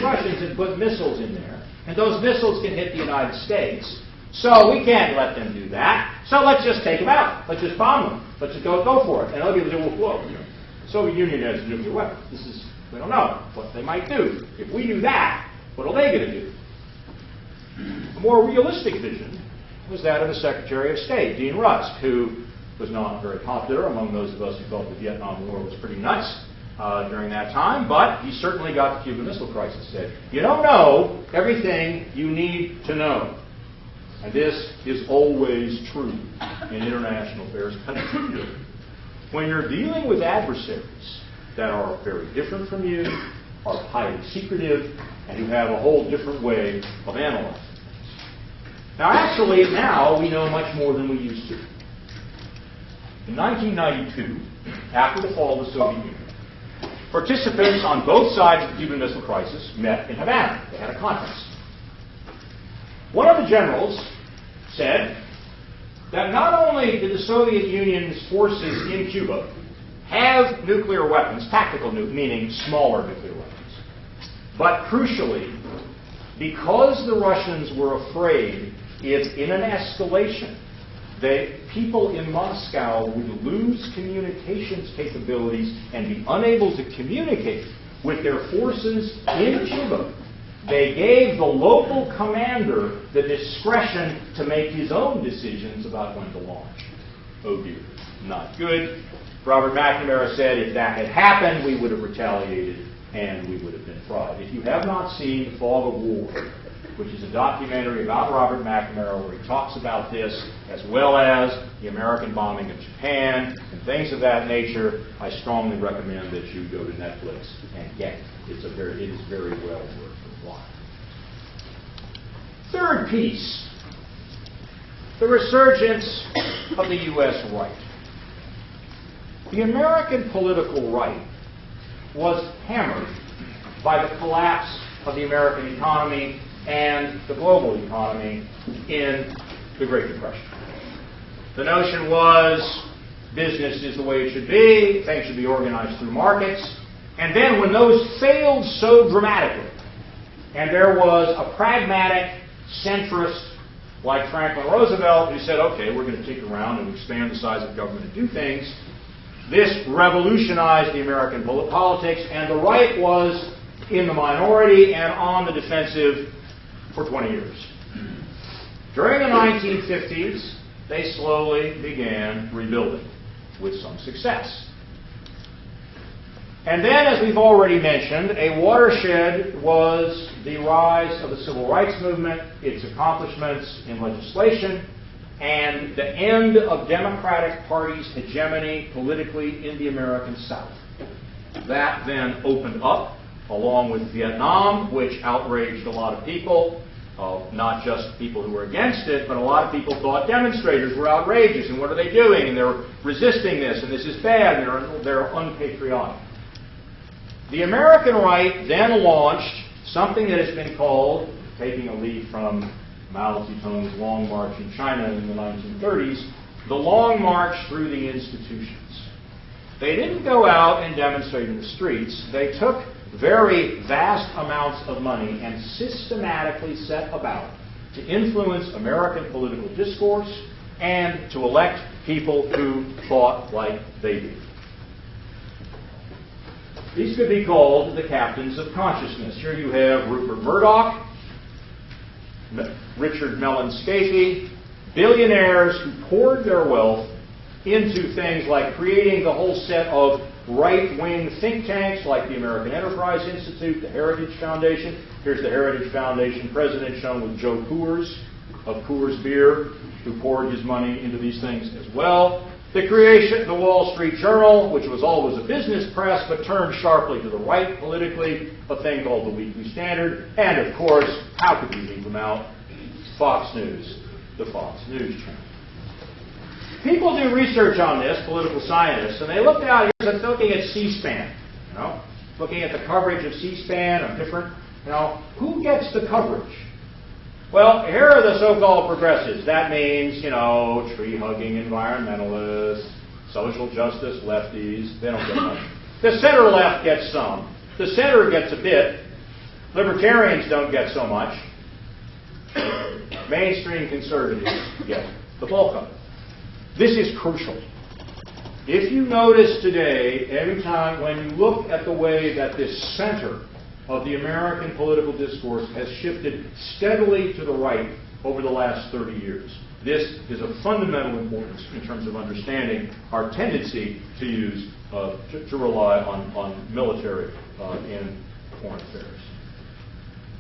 Russians had put missiles in there, and those missiles can hit the United States, so we can't let them do that. So let's just take them out. Let's just bomb them. Let's just go for it. And other people say, well, the Soviet Union has nuclear weapons. We don't know what they might do. If we do that, what are they going to do? A more realistic vision was that of the Secretary of State, Dean Rusk, who was not very popular among those of us who thought the Vietnam War was pretty nuts during that time, but he certainly got the Cuban Missile Crisis. Said, you don't know everything you need to know. And this is always true in international affairs. When you're dealing with adversaries that are very different from you, are highly secretive, and who have a whole different way of analyzing things. Now we know much more than we used to. In 1992, after the fall of the Soviet Union, participants on both sides of the Cuban Missile Crisis met in Havana. They had a conference. One of the generals said that not only did the Soviet Union's forces in Cuba have nuclear weapons, tactical meaning smaller nuclear weapons, but crucially, because the Russians were afraid if in an escalation, people in Moscow would lose communications capabilities and be unable to communicate with their forces in Cuba, they gave the local commander the discretion to make his own decisions about when to launch. Oh dear, not good. Robert McNamara said if that had happened, we would have retaliated and we would have been fried. If you have not seen The Fog of War, which is a documentary about Robert McNamara where he talks about this, as well as the American bombing of Japan and things of that nature, I strongly recommend that you go to Netflix and get it. It is very well worth the while. Third piece, the resurgence of the U.S. right. The American political right was hammered by the collapse of the American economy and the global economy in the Great Depression. The notion was business is the way it should be, things should be organized through markets, and then when those failed so dramatically, and there was a pragmatic centrist like Franklin Roosevelt who said, okay, we're going to tinker around and expand the size of government and do things, this revolutionized the American politics, and the right was in the minority and on the defensive for 20 years. During the 1950s, they slowly began rebuilding with some success. And then, as we've already mentioned, a watershed was the rise of the civil rights movement, its accomplishments in legislation, and the end of Democratic Party's hegemony politically in the American South. That then opened up, along with Vietnam, which outraged a lot of people, not just people who were against it, but a lot of people thought demonstrators were outrageous, and what are they doing? And they're resisting this, and this is bad, and they're unpatriotic. The American right then launched something that has been called, taking a lead from Mao Zedong's Long March in China in the 1930s, the Long March through the institutions. They didn't go out and demonstrate in the streets. They took very vast amounts of money and systematically set about to influence American political discourse and to elect people who thought like they did. These could be called the captains of consciousness. Here you have Rupert Murdoch, Richard Mellon Scaife, billionaires who poured their wealth into things like creating the whole set of right-wing think tanks like the American Enterprise Institute, the Heritage Foundation. Here's the Heritage Foundation president shown with Joe Coors of Coors Beer, who poured his money into these things as well. The creation of the Wall Street Journal, which was always a business press but turned sharply to the right politically, a thing called the Weekly Standard, and of course, how could we leave them out? Fox News, the Fox News Channel. People do research on this, political scientists, and they looked out here, looking at C-SPAN, looking at the coverage of C-SPAN of different, who gets the coverage? Well, here are the so-called progressives. That means, tree-hugging environmentalists, social justice lefties. They don't get much. The center left gets some. The center gets a bit. Libertarians don't get so much. Mainstream conservatives get the bulk of it. This is crucial. If you notice today, every time when you look at the way that this center of the American political discourse has shifted steadily to the right over the last 30 years, this is of fundamental importance in terms of understanding our tendency to use, to rely on military in foreign affairs.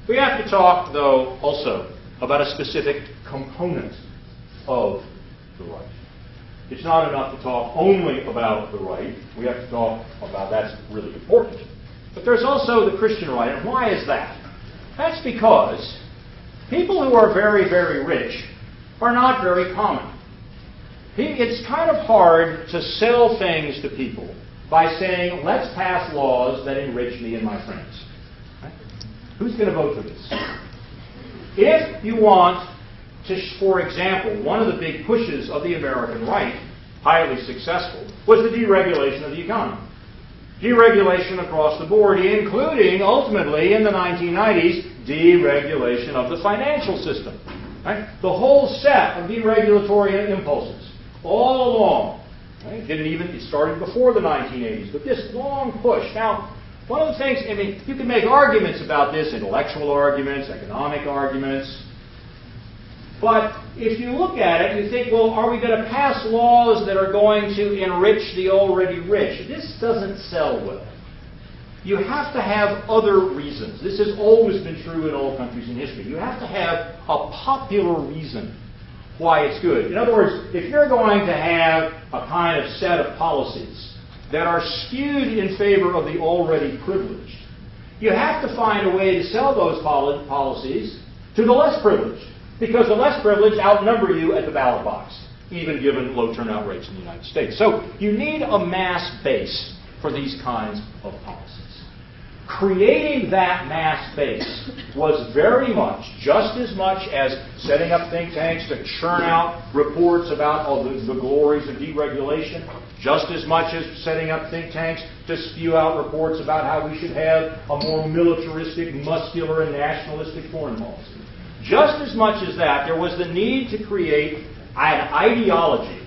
We have to talk, though, also about a specific component of the right. It's not enough to talk only about the right. We have to talk about that's really important. But there's also the Christian right. And why is that? That's because people who are very, very rich are not very common. It's kind of hard to sell things to people by saying, let's pass laws that enrich me and my friends. Right? Who's going to vote for this? If you want to, for example, one of the big pushes of the American right, highly successful, was the deregulation of the economy. Deregulation across the board, including, ultimately, in the 1990s, deregulation of the financial system. Right? The whole set of deregulatory impulses, all along. Right? It started before the 1980s, but this long push. Now, one of the things, you can make arguments about this, intellectual arguments, economic arguments, but if you look at it, you think, well, are we going to pass laws that are going to enrich the already rich? This doesn't sell well. You have to have other reasons. This has always been true in all countries in history. You have to have a popular reason why it's good. In other words, if you're going to have a kind of set of policies that are skewed in favor of the already privileged, you have to find a way to sell those policies to the less privileged. Because the less privileged outnumber you at the ballot box, even given low turnout rates in the United States. So you need a mass base for these kinds of policies. Creating that mass base was very much, just as much as setting up think tanks to churn out reports about the glories of deregulation, just as much as setting up think tanks to spew out reports about how we should have a more militaristic, muscular, and nationalistic foreign policy. Just as much as that, there was the need to create an ideology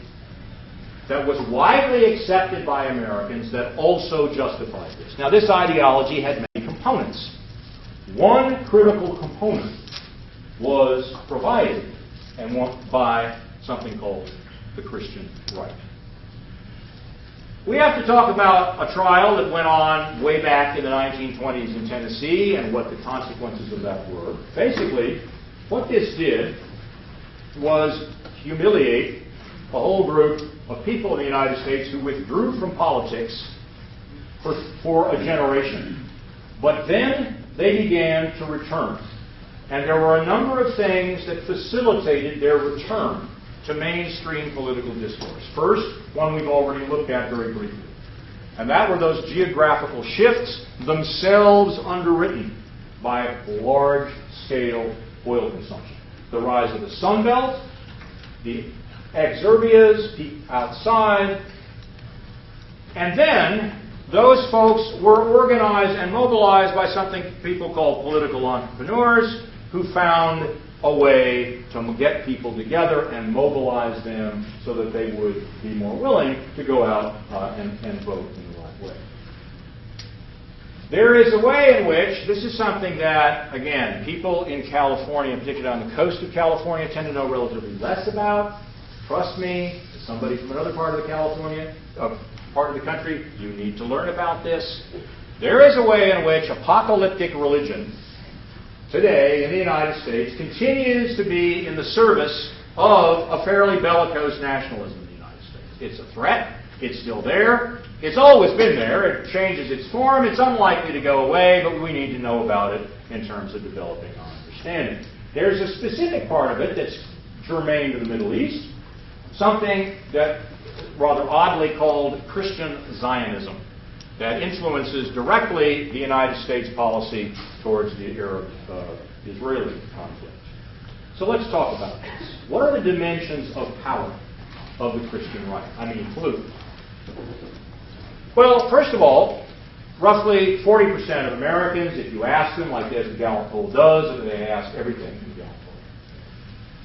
that was widely accepted by Americans that also justified this. Now, this ideology had many components. components. One critical component was provided by something called the Christian right. We have to talk about a trial that went on way back in the 1920s in Tennessee and what the consequences of that were. Basically, what this did was humiliate a whole group of people in the United States who withdrew from politics for a generation. But then they began to return. And there were a number of things that facilitated their return to mainstream political discourse. First, one we've already looked at very briefly. And that were those geographical shifts, themselves underwritten by large-scale oil consumption. The rise of the Sun Belt, the exurbias outside, and then those folks were organized and mobilized by something people call political entrepreneurs who found a way to get people together and mobilize them so that they would be more willing to go out and vote in the right way. There is a way in which, this is something that, again, people in California, particularly on the coast of California, tend to know relatively less about. Trust me, as somebody from another part of the country, you need to learn about this. There is a way in which apocalyptic religion today in the United States continues to be in the service of a fairly bellicose nationalism in the United States. It's a threat. It's still there. It's always been there. It changes its form. It's unlikely to go away, but we need to know about it in terms of developing our understanding. There's a specific part of it that's germane to the Middle East, something that rather oddly called Christian Zionism, that influences directly the United States policy towards the Arab-Israeli conflict. So let's talk about this. What are the dimensions of power of the Christian right? I mean, politically. Well, first of all, roughly 40% of Americans, if you ask them, like the Gallup poll does, and they ask everything in the Gallup poll,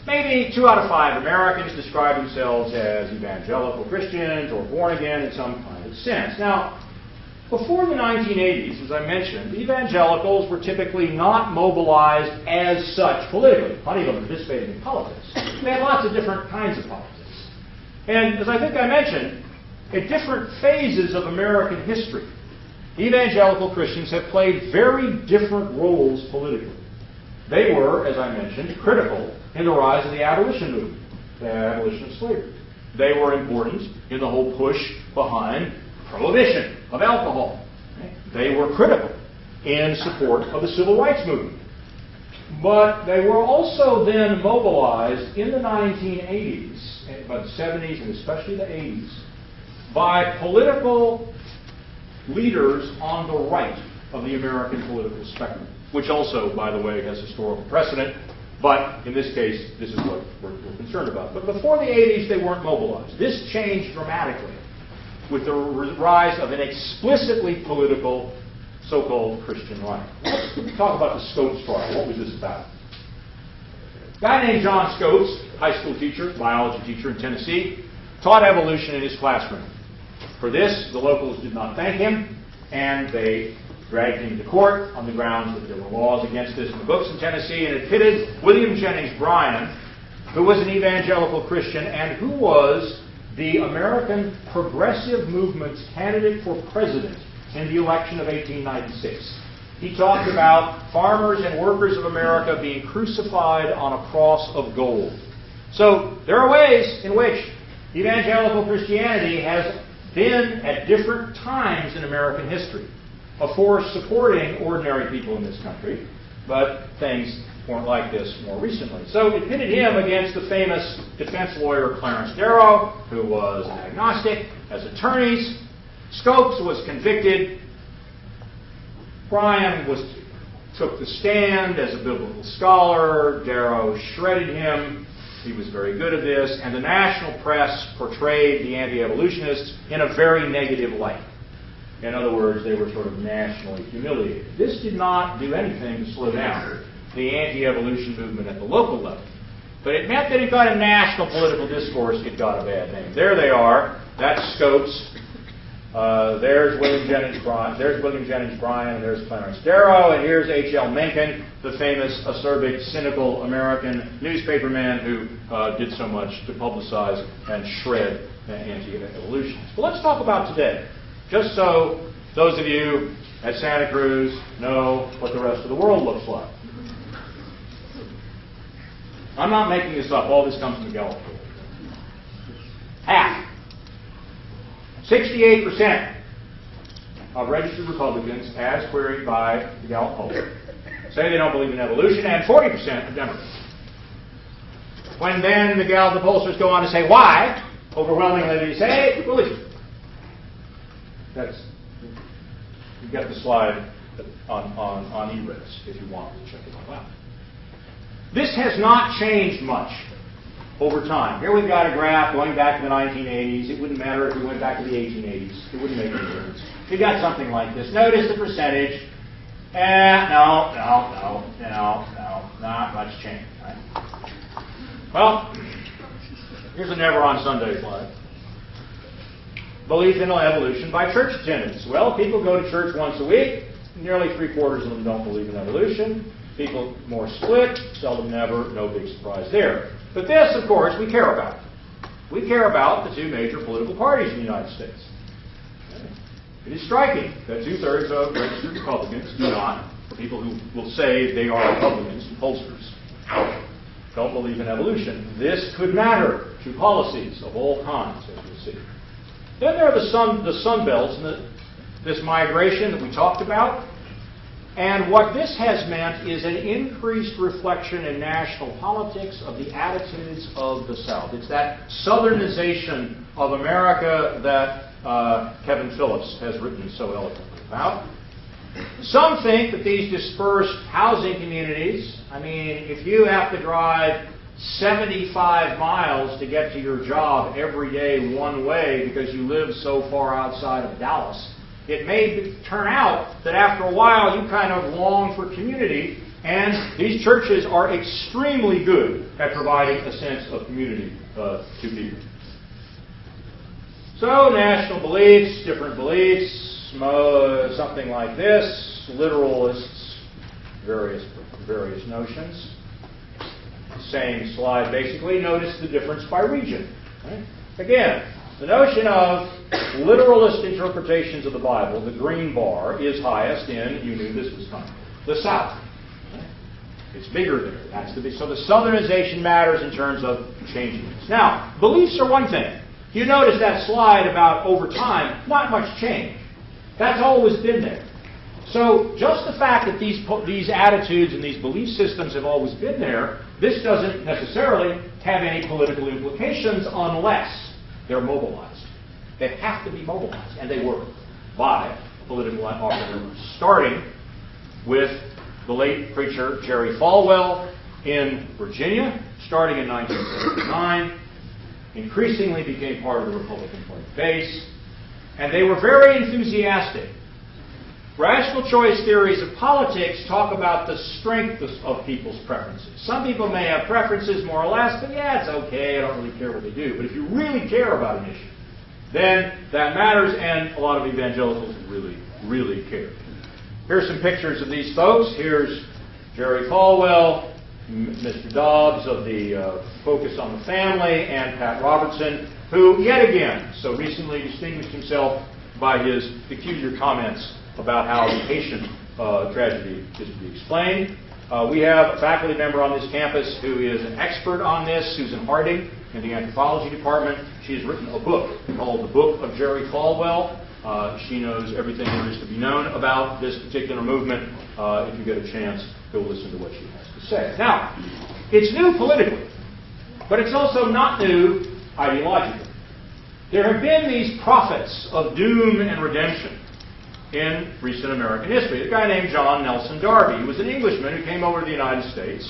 maybe 2 out of 5 Americans describe themselves as evangelical Christians or born again in some kind of sense. Now, before the 1980s, as I mentioned, evangelicals were typically not mobilized as such politically. Plenty of them participated in politics. They had lots of different kinds of politics. And as I think I mentioned, at different phases of American history, evangelical Christians have played very different roles politically. They were, as I mentioned, critical in the rise of the abolition movement, the abolition of slavery. They were important in the whole push behind prohibition of alcohol. They were critical in support of the civil rights movement. But they were also then mobilized in the 1980s, by the 70s and especially the 80s, by political leaders on the right of the American political spectrum, which also, by the way, has historical precedent. But in this case, this is what we're concerned about. But before the 80s, they weren't mobilized. This changed dramatically with the rise of an explicitly political so-called Christian right. Let's talk about the Scopes trial. What was this about? A guy named John Scopes, high school teacher, biology teacher in Tennessee, taught evolution in his classroom. For this, the locals did not thank him, and they dragged him to court on the grounds that there were laws against this in the books in Tennessee, and it pitted William Jennings Bryan, who was an evangelical Christian and who was the American Progressive Movement's candidate for president in the election of 1896. He talked about farmers and workers of America being crucified on a cross of gold. So there are ways in which evangelical Christianity has been, at different times in American history, a force supporting ordinary people in this country, but things weren't like this more recently. So it pitted him against the famous defense lawyer Clarence Darrow, who was an agnostic, as attorneys. Scopes was convicted. Bryan took the stand as a biblical scholar. Darrow shredded him. He was very good at this. And the national press portrayed the anti-evolutionists in a very negative light. In other words, they were sort of nationally humiliated. This did not do anything to slow down the anti-evolution movement at the local level. But it meant that it got a national political discourse, it got a bad name. There they are. That's Scopes. There's William Jennings Bryan, and there's Clarence Darrow, and here's H.L. Mencken, the famous acerbic, cynical American newspaperman who did so much to publicize and shred anti-evolutionists. But let's talk about today, just so those of you at Santa Cruz know what the rest of the world looks like. I'm not making this up. All this comes from the Gallup poll. Half. 68% of registered Republicans, as queried by the Gallup poll, say they don't believe in evolution, and 40% are Democrats. When then the Gallup pollsters go on to say why, overwhelmingly they say religion. You've got the slide on e-res if you want to check it all out. This has not changed much over time. Here we've got a graph going back to the 1980s. It wouldn't matter if we went back to the 1880s. It wouldn't make any difference. You've got something like this. Notice the percentage. No, not much change. Right? Well, here's a Never on Sunday slide. Belief in evolution by church attendance. Well, people go to church once a week. Nearly 3/4 of them don't believe in evolution. People more split, seldom never, no big surprise there. But this, of course, we care about. We care about the two major political parties in the United States. It is striking that 2/3 of registered Republicans do not, people who will say they are Republicans, pollsters, don't believe in evolution. This could matter to policies of all kinds, as you'll see. Then there are the sun belts and this migration that we talked about. And what this has meant is an increased reflection in national politics of the attitudes of the South. It's that southernization of America that Kevin Phillips has written so eloquently about. Some think that these dispersed housing communities, I mean, if you have to drive 75 miles to get to your job every day one way because you live so far outside of Dallas, it may turn out that after a while you kind of long for community, and these churches are extremely good at providing a sense of community to people. So national beliefs, different beliefs, something like this, literalists, various notions. Same slide basically. Notice the difference by region. Right? Again, the notion of literalist interpretations of the Bible, the green bar, is highest in, you knew this was coming, the South. It's bigger there. So the southernization matters in terms of changing this. Now, beliefs are one thing. You notice that slide about over time, not much change. That's always been there. So just the fact that these attitudes and these belief systems have always been there, this doesn't necessarily have any political implications unless they're mobilized. They have to be mobilized, and they were, by political operators, starting with the late preacher Jerry Falwell in Virginia, starting in 1979, increasingly became part of the Republican Party base, and they were very enthusiastic. Rational choice theories of politics talk about the strength of people's preferences. Some people may have preferences more or less, but yeah, it's okay, I don't really care what they do. But if you really care about an issue, then that matters, and a lot of evangelicals really, really care. Here's some pictures of these folks. Here's Jerry Falwell, Mr. Dobbs of the Focus on the Family, and Pat Robertson, who, yet again, so recently distinguished himself by his peculiar comments about how the Haitian tragedy is to be explained. We have a faculty member on this campus who is an expert on this, Susan Harding, in the anthropology department. She has written a book called The Book of Jerry Falwell. She knows everything there is to be known about this particular movement. If you get a chance, go listen to what she has to say. Now, it's new politically, but it's also not new ideologically. There have been these prophets of doom and redemption in recent American history. A guy named John Nelson Darby. He was an Englishman who came over to the United States.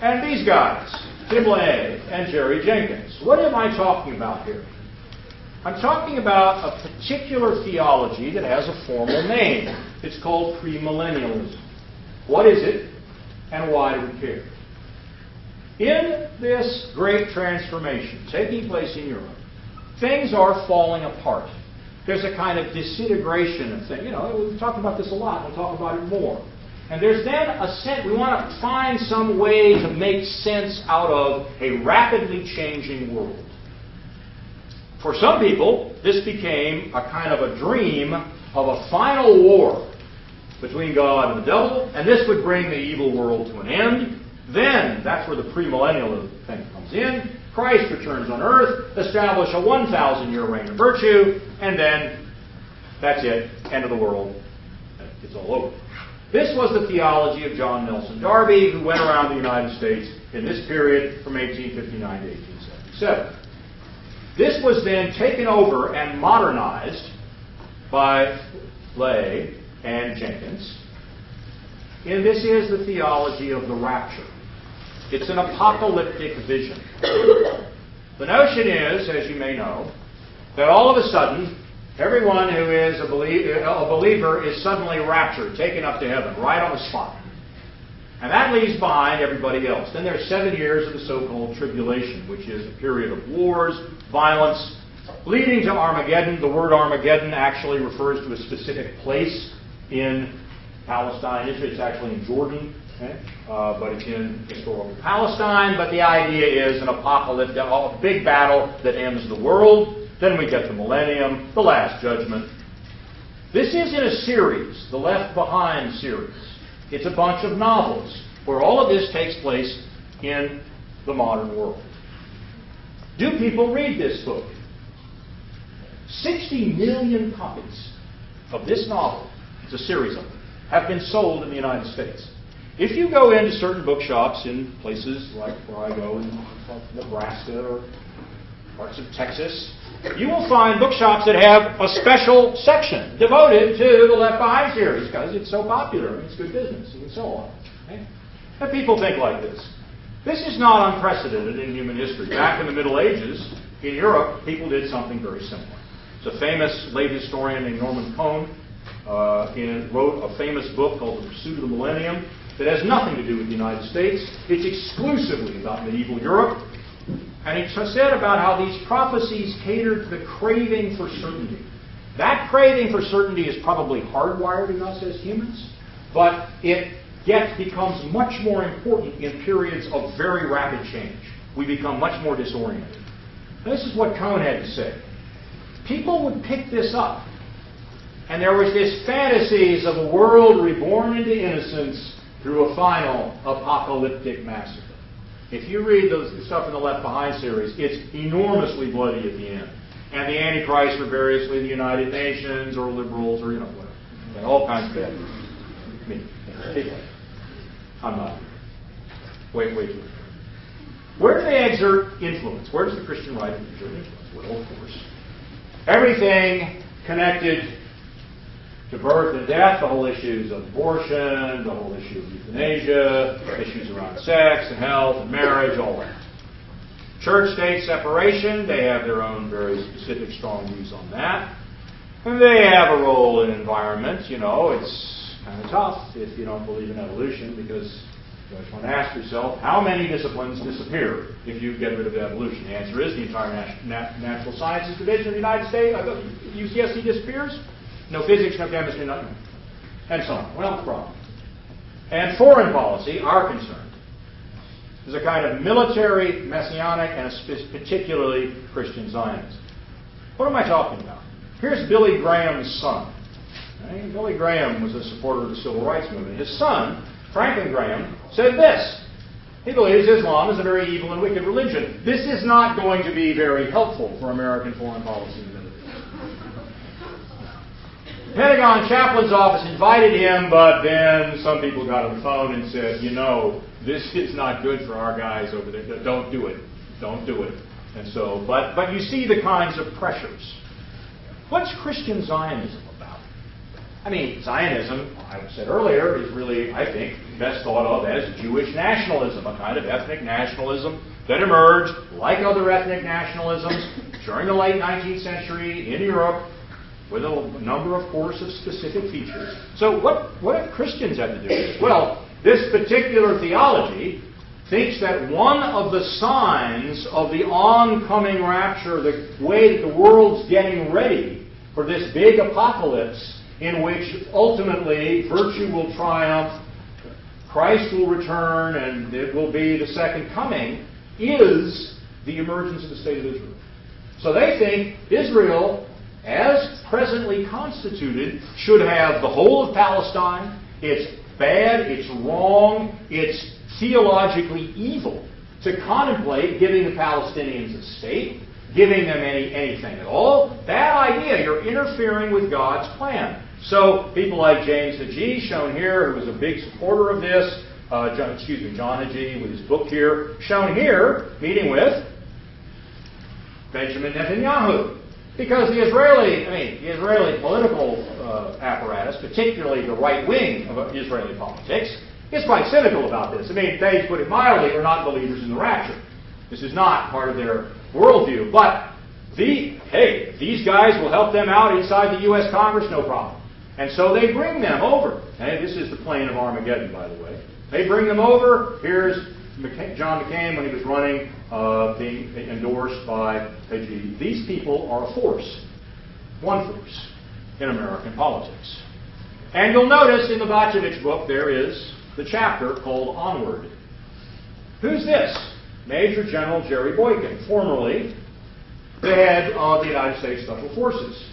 And these guys, Tim LaHaye and Jerry Jenkins. What am I talking about here? I'm talking about a particular theology that has a formal name. It's called premillennialism. What is it, and why do we care? In this great transformation taking place in Europe, things are falling apart. There's a kind of disintegration of things. You know, we've talked about this a lot. We'll talk about it more. And there's then a sense, we want to find some way to make sense out of a rapidly changing world. For some people, this became a kind of a dream of a final war between God and the devil, and this would bring the evil world to an end. Then, that's where the premillennial thing comes in. Christ returns on earth, establish a 1,000-year reign of virtue, and then that's it, end of the world. It's all over. This was the theology of John Nelson Darby, who went around the United States in this period from 1859 to 1877. This was then taken over and modernized by Lay and Jenkins. And this is the theology of the rapture. It's an apocalyptic vision. The notion is, as you may know, that all of a sudden, everyone who is a believer is suddenly raptured, taken up to heaven, right on the spot. And that leaves behind everybody else. Then there's 7 years of the so-called tribulation, which is a period of wars, violence, leading to Armageddon. The word Armageddon actually refers to a specific place in Palestine. It's actually in Jordan, okay? But it's in historical Palestine. But the idea is an apocalypse, a big battle that ends the world. Then we get the millennium, the last judgment. This is in a series, the Left Behind series. It's a bunch of novels where all of this takes place in the modern world. Do people read this book? 60 million copies of this novel, it's a series of them, have been sold in the United States. If you go into certain bookshops in places like where I go in Nebraska or parts of Texas, you will find bookshops that have a special section devoted to the Left Behind series because it's so popular and it's good business and so on. Okay? And people think like this. This is not unprecedented in human history. Back in the Middle Ages, in Europe, people did something very similar. It's a famous late historian named Norman Cohn wrote a famous book called The Pursuit of the Millennium that has nothing to do with the United States. It's exclusively about medieval Europe. And he said about how these prophecies catered to the craving for certainty. That craving for certainty is probably hardwired in us as humans, but it becomes much more important in periods of very rapid change. We become much more disoriented. And this is what Cohn had to say. People would pick this up, and there was this fantasies of a world reborn into innocence through a final apocalyptic massacre. If you read the stuff in the Left Behind series, it's enormously bloody at the end. And the Antichrist are variously the United Nations or liberals or, whatever. And all kinds of bad. I mean, I'm not. Wait. Where do they exert influence? Where does the Christian right exert influence? Well, of course. Everything connected to birth and death, the whole issues of abortion, the whole issue of euthanasia, issues around sex and health and marriage, all that. Church-state separation, they have their own very specific, strong views on that. And they have a role in environment. It's kind of tough if you don't believe in evolution because you always want to ask yourself, how many disciplines disappear if you get rid of evolution? The answer is the entire Natural Sciences Division of the United States, UCSD disappears. No physics, no chemistry, nothing. And so on. Well, the problem. And foreign policy, our concern, is a kind of military, messianic, and a particularly Christian Zionism. What am I talking about? Here's Billy Graham's son. Okay? Billy Graham was a supporter of the Civil Rights Movement. His son, Franklin Graham, said this. He believes Islam is a very evil and wicked religion. This is not going to be very helpful for American foreign policy. The Pentagon chaplain's office invited him, but then some people got on the phone and said, this is not good for our guys over there. Don't do it. Don't do it. And so, but you see the kinds of pressures. What's Christian Zionism about? I mean, Zionism, I said earlier, is really, I think, best thought of as Jewish nationalism, a kind of ethnic nationalism that emerged, like other ethnic nationalisms, during the late 19th century in Europe, with a number, of course, of specific features. So what have Christians had to do with it? Well, this particular theology thinks that one of the signs of the oncoming rapture, the way that the world's getting ready for this big apocalypse in which ultimately virtue will triumph, Christ will return, and it will be the second coming, is the emergence of the state of Israel. So they think Israel, as presently constituted, should have the whole of Palestine. It's bad, it's wrong, it's theologically evil to contemplate giving the Palestinians a state, giving them anything at all. Bad idea. You're interfering with God's plan. So people like James Hagee, shown here, who was a big supporter of this, John Hagee with his book here, shown here, meeting with Benjamin Netanyahu. Because the Israeli political apparatus, particularly the right wing of Israeli politics, is quite cynical about this. They, to put it mildly, are not believers in the rapture. This is not part of their worldview. But, these guys will help them out inside the U.S. Congress, no problem. And so they bring them over. This is the plain of Armageddon, by the way. They bring them over. Here's John McCain when he was running, being endorsed by Hagee. These people are a force, one force, in American politics. And you'll notice in the Bacevich book there is the chapter called Onward. Who's this? Major General Jerry Boykin, formerly the head of the United States Special Forces.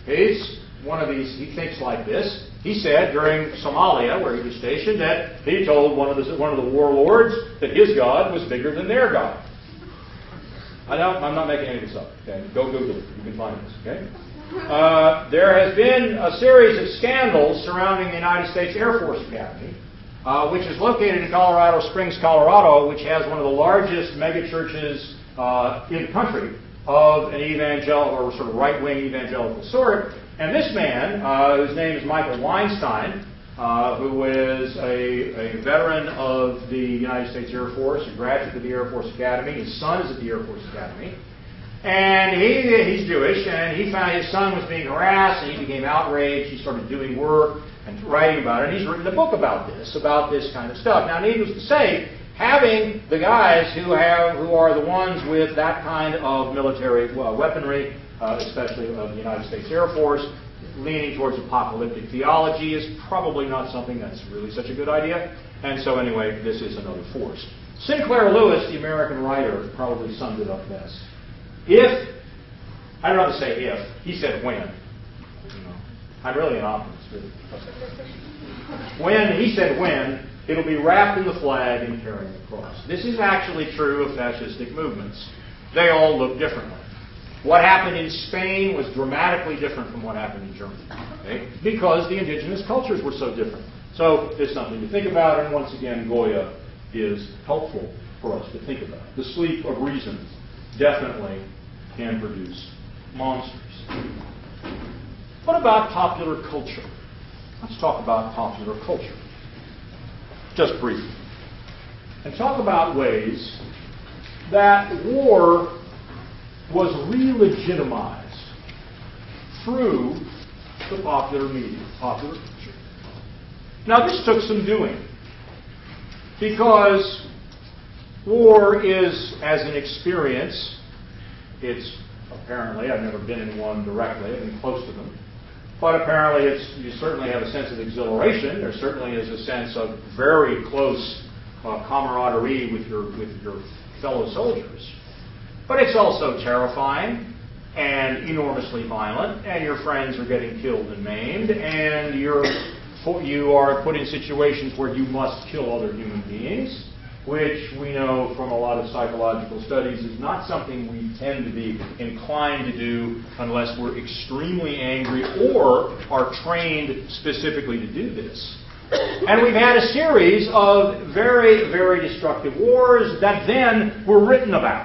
He's one of these, he thinks like this. He said during Somalia, where he was stationed, that he told one of the warlords that his God was bigger than their God. I'm not making any of this up. Okay? Go Google it. You can find this. Okay? There has been a series of scandals surrounding the United States Air Force Academy, which is located in Colorado Springs, Colorado, which has one of the largest megachurches in the country of an evangelical or sort of right-wing evangelical sort. And this man, whose name is Michael Weinstein, who is a veteran of the United States Air Force, a graduate of the Air Force Academy. His son is at the Air Force Academy. And he's Jewish, and he found his son was being harassed, and he became outraged. He started doing work and writing about it. And he's written a book about this kind of stuff. Now, needless to say, having the guys who are the ones with that kind of military weaponry, especially of the United States Air Force, leaning towards apocalyptic theology is probably not something that's really such a good idea. And so anyway, this is another force. Sinclair Lewis, the American writer, probably summed it up best. I'd rather say if, he said when. I'm really an optimist, really. He said when, it'll be wrapped in the flag and carrying the cross. This is actually true of fascistic movements. They all look differently. What happened in Spain was dramatically different from what happened in Germany, okay? Because the indigenous cultures were so different. So there's something to think about, and once again, Goya is helpful for us to think about. The sleep of reason definitely can produce monsters. What about popular culture? Let's talk about popular culture, just briefly, and talk about ways that war was re-legitimized through the popular media, popular culture. Now, this took some doing, because war is, as an experience, it's apparently, I've never been in one directly, I've been close to them, but apparently you certainly have a sense of exhilaration. There certainly is a sense of very close camaraderie with your fellow soldiers. But it's also terrifying and enormously violent, and your friends are getting killed and maimed, and you are put in situations where you must kill other human beings, which we know from a lot of psychological studies is not something we tend to be inclined to do unless we're extremely angry or are trained specifically to do this. And we've had a series of very, very destructive wars that then were written about.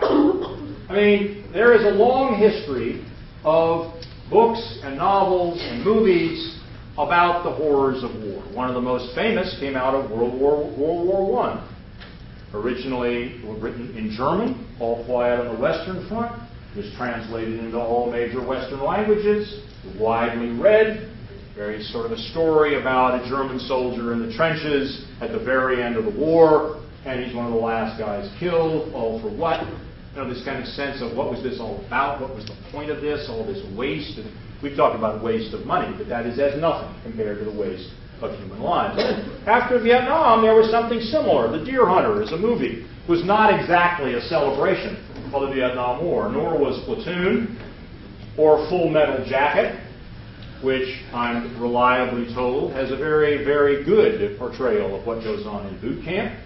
There is a long history of books and novels and movies about the horrors of war. One of the most famous came out of World War I. Originally written in German, All Quiet on the Western Front. It was translated into all major Western languages, widely read. Very sort of a story about a German soldier in the trenches at the very end of the war, and he's one of the last guys killed. All for what? You know, this kind of sense of what was this all about? What was the point of this? All this waste. And we've talked about waste of money, but that is as nothing compared to the waste of human lives. After Vietnam, there was something similar. The Deer Hunter as a movie was not exactly a celebration of the Vietnam War, nor was Platoon or Full Metal Jacket, which I'm reliably told has a very, very good portrayal of what goes on in boot camp.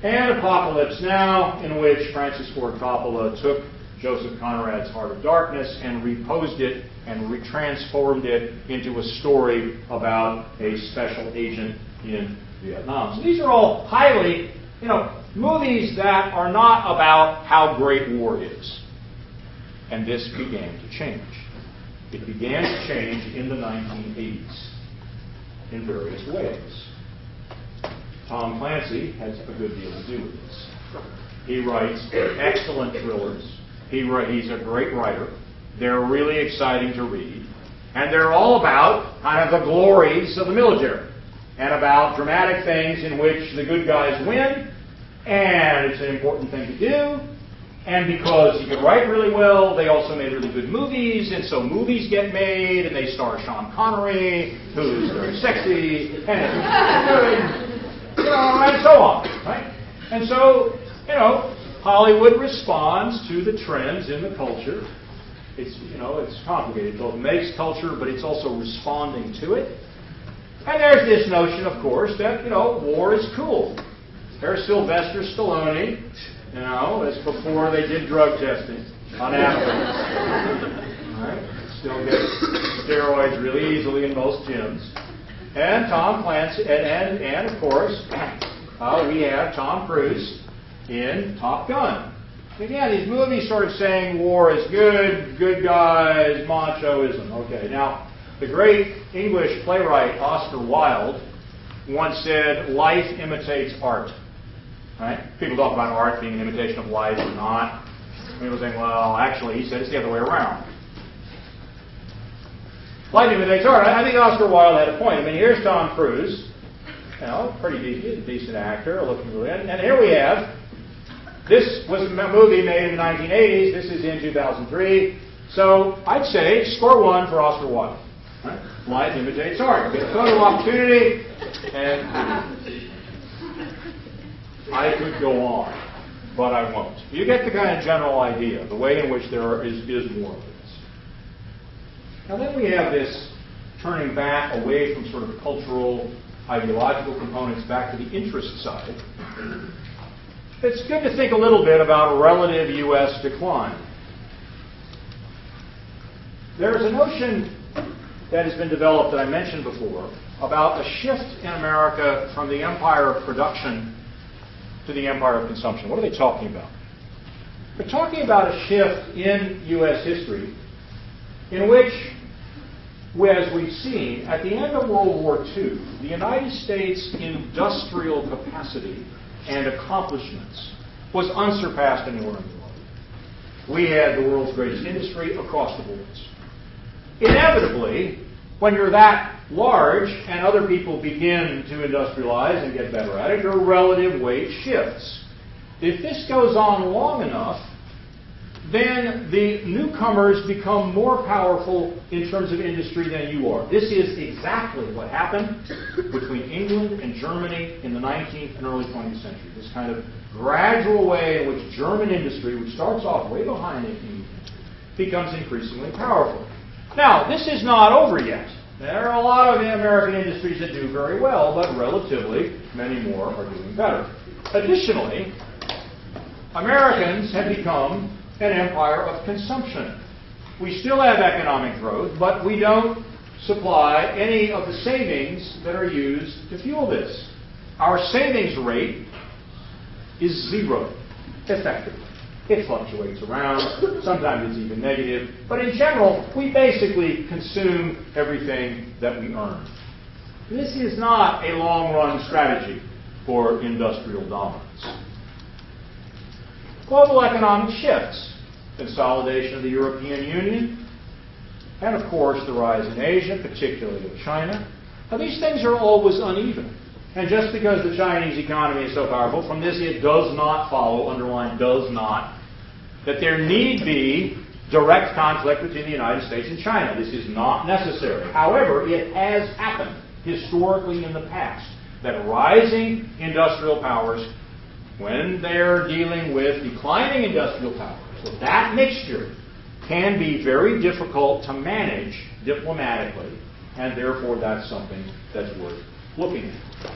And Apocalypse Now, in which Francis Ford Coppola took Joseph Conrad's Heart of Darkness and reposed it and retransformed it into a story about a special agent in Vietnam. So these are all highly, movies that are not about how great war is. And this began to change. It began to change in the 1980s in various ways. Tom Clancy has a good deal to do with this. He writes excellent thrillers. He's a great writer. They're really exciting to read. And they're all about kind of the glories of the military and about dramatic things in which the good guys win, and it's an important thing to do. And because he could write really well, they also made really good movies, and so movies get made, and they star Sean Connery, who's very sexy, and and so on, right? And so, Hollywood responds to the trends in the culture. It's complicated. It both makes culture, but it's also responding to it. And there's this notion, of course, that, war is cool. There's Sylvester Stallone, it's before they did drug testing on athletes. Right? Still get steroids really easily in most gyms. And Tom Clancy, and of course, we have Tom Cruise in Top Gun. Again, these movies sort of saying war is good, good guys, machoism. Okay, now, the great English playwright Oscar Wilde once said, life imitates art. Right? People talk about art being an imitation of life or not. People saying, well, actually, he said it's the other way around. Life imitates art. I think Oscar Wilde had a point. Here's Tom Cruise, pretty decent actor, looking really, and here we have. This was a movie made in the 1980s. This is in 2003. So I'd say score one for Oscar Wilde. Right? Life imitates art. You get a photo opportunity, and I could go on, but I won't. You get the kind of general idea, the way in which there is more of this. Now then we have this turning back away from sort of cultural, ideological components back to the interest side. It's good to think a little bit about relative U.S. decline. There's a notion that has been developed that I mentioned before about a shift in America from the empire of production to the empire of consumption. What are they talking about? They're talking about a shift in U.S. history in which, as we've seen, at the end of World War II, the United States' industrial capacity and accomplishments was unsurpassed anywhere in the world. We had the world's greatest industry across the boards. Inevitably, when you're that large and other people begin to industrialize and get better at it, your relative weight shifts. If this goes on long enough, then the newcomers become more powerful in terms of industry than you are. This is exactly what happened between England and Germany in the 19th and early 20th century. This kind of gradual way in which German industry, which starts off way behind England, becomes increasingly powerful. Now, this is not over yet. There are a lot of American industries that do very well, but relatively, many more are doing better. Additionally, Americans have become an empire of consumption. We still have economic growth, but we don't supply any of the savings that are used to fuel this. Our savings rate is zero, effectively. It fluctuates around, sometimes it's even negative, but in general, we basically consume everything that we earn. This is not a long-run strategy for industrial dominance. Global economic shifts, consolidation of the European Union, and of course the rise in Asia, particularly of China. Now these things are always uneven. And just because the Chinese economy is so powerful, from this it does not follow, underline does not, that there need be direct conflict between the United States and China. This is not necessary. However, it has happened historically in the past that rising industrial powers, when they're dealing with declining industrial powers, so that mixture can be very difficult to manage diplomatically, and therefore that's something that's worth looking at.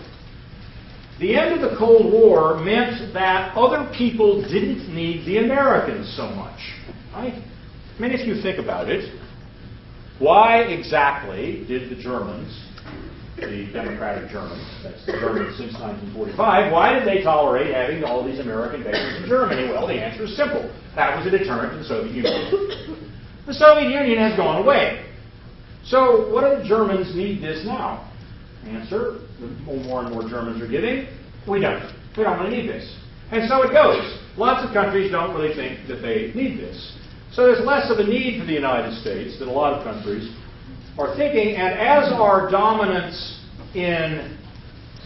The end of the Cold War meant that other people didn't need the Americans so much, right? I mean, if you think about it, why exactly did the Germans, the democratic Germans, that's the Germans since 1945, why did they tolerate having all these American bases in Germany? Well, the answer is simple. That was a deterrent to the Soviet Union. The Soviet Union has gone away. So what do the Germans need this now? Answer, the more and more Germans are giving, we don't. We don't really need this. And so it goes. Lots of countries don't really think that they need this. So there's less of a need for the United States than a lot of countries are thinking, and as our dominance in,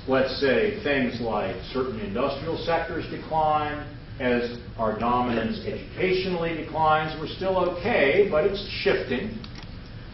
let's say, things like certain industrial sectors decline, as our dominance educationally declines, we're still okay, but it's shifting.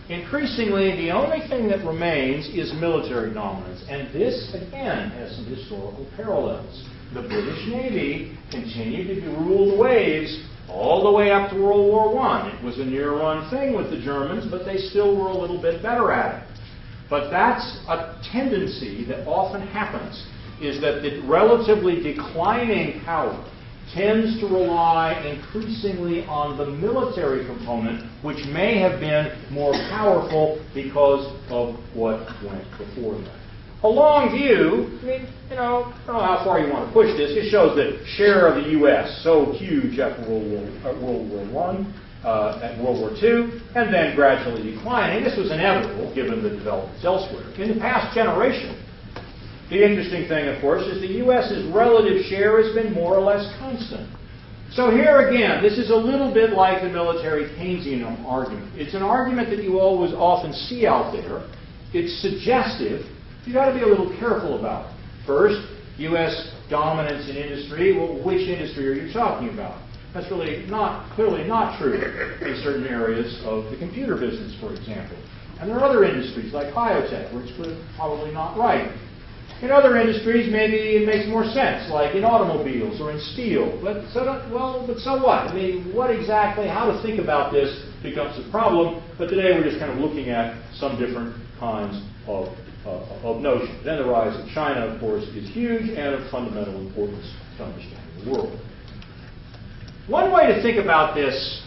Increasingly, the only thing that remains is military dominance. And this, again, has some historical parallels. The British Navy continued to rule the waves all the way up to World War I. It was a near-run thing with the Germans, but they still were a little bit better at it. But that's a tendency that often happens, is that the relatively declining power tends to rely increasingly on the military component, which may have been more powerful because of what went before that. A long view, I mean, I don't know how far you want to push this. It shows the share of the U.S. so huge after World War I, at World War II, and then gradually declining. This was inevitable given the developments elsewhere. In the past generation, the interesting thing, of course, is the U.S.'s relative share has been more or less constant. So here again, this is a little bit like the military Keynesian argument. It's an argument that you always often see out there. It's suggestive. You've got to be a little careful about it. First, U.S. dominance in industry. Well, which industry are you talking about? That's really clearly not true in certain areas of the computer business, for example. And there are other industries like biotech, where it's probably not right. In other industries, maybe it makes more sense, like in automobiles or in steel. But so what? I mean, what exactly, how to think about this becomes a problem. But today we're just kind of looking at some different kinds of notions. Then the rise of China, of course, is huge and of fundamental importance to understanding the world. One way to think about this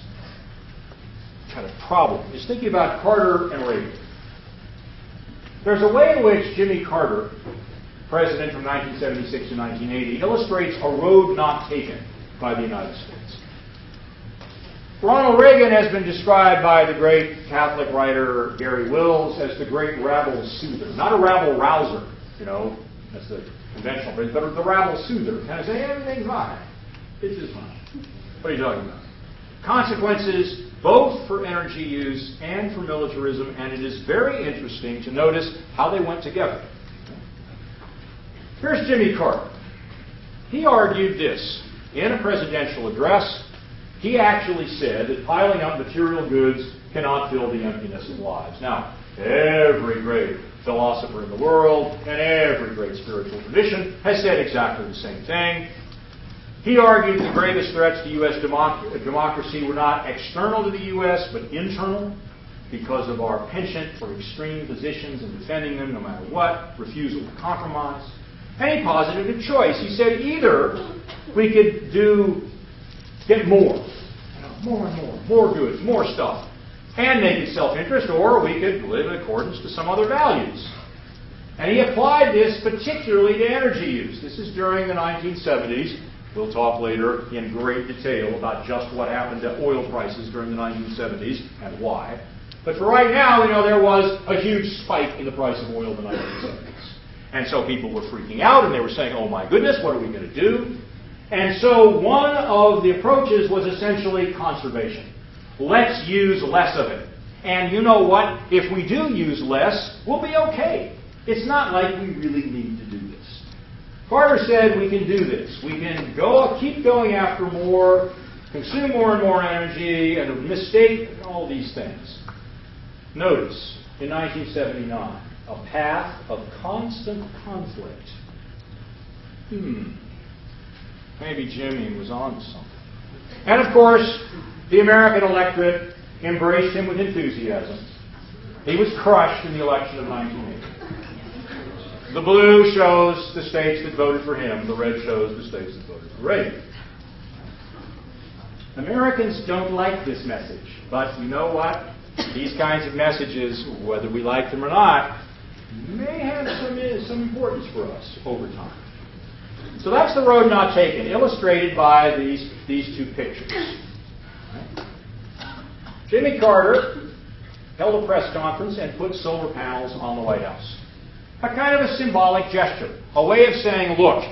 kind of problem is thinking about Carter and Reagan. There's a way in which Jimmy Carter, president from 1976 to 1980, illustrates a road not taken by the United States. Ronald Reagan has been described by the great Catholic writer Gary Wills as the great rabble-soother. Not a rabble-rouser, that's the conventional phrase, but the rabble-soother. Kind of say, everything's fine. It's just fine. What are you talking about? Consequences both for energy use and for militarism, and it is very interesting to notice how they went together. Here's Jimmy Carter. He argued this in a presidential address. He actually said that piling up material goods cannot fill the emptiness of lives. Now, every great philosopher in the world and every great spiritual tradition has said exactly the same thing. He argued the greatest threats to U.S. democracy were not external to the U.S., but internal, because of our penchant for extreme positions and defending them no matter what, refusal to compromise. And he posited a choice. He said either we could get more and more goods, more stuff, and make it self-interest, or we could live in accordance to some other values. And he applied this particularly to energy use. This is during the 1970s. We'll talk later in great detail about just what happened to oil prices during the 1970s and why. But for right now, there was a huge spike in the price of oil in the 1970s. And so people were freaking out, and they were saying, oh my goodness, what are we going to do? And so one of the approaches was essentially conservation. Let's use less of it. And you know what? If we do use less, we'll be okay. It's not like we really need to do this. Carter said we can do this. We can keep going after more, consume more and more energy, and mistake all these things. Notice, in 1979, a path of constant conflict. Maybe Jimmy was on to something. And of course, the American electorate embraced him with enthusiasm. He was crushed in the election of 1980. The blue shows the states that voted for him. The red shows the states that voted for Reagan. Americans don't like this message. But you know what? These kinds of messages, whether we like them or not, may have some importance for us over time. So that's the road not taken, illustrated by these two pictures. Right. Jimmy Carter held a press conference and put solar panels on the White House. A kind of a symbolic gesture, a way of saying, look,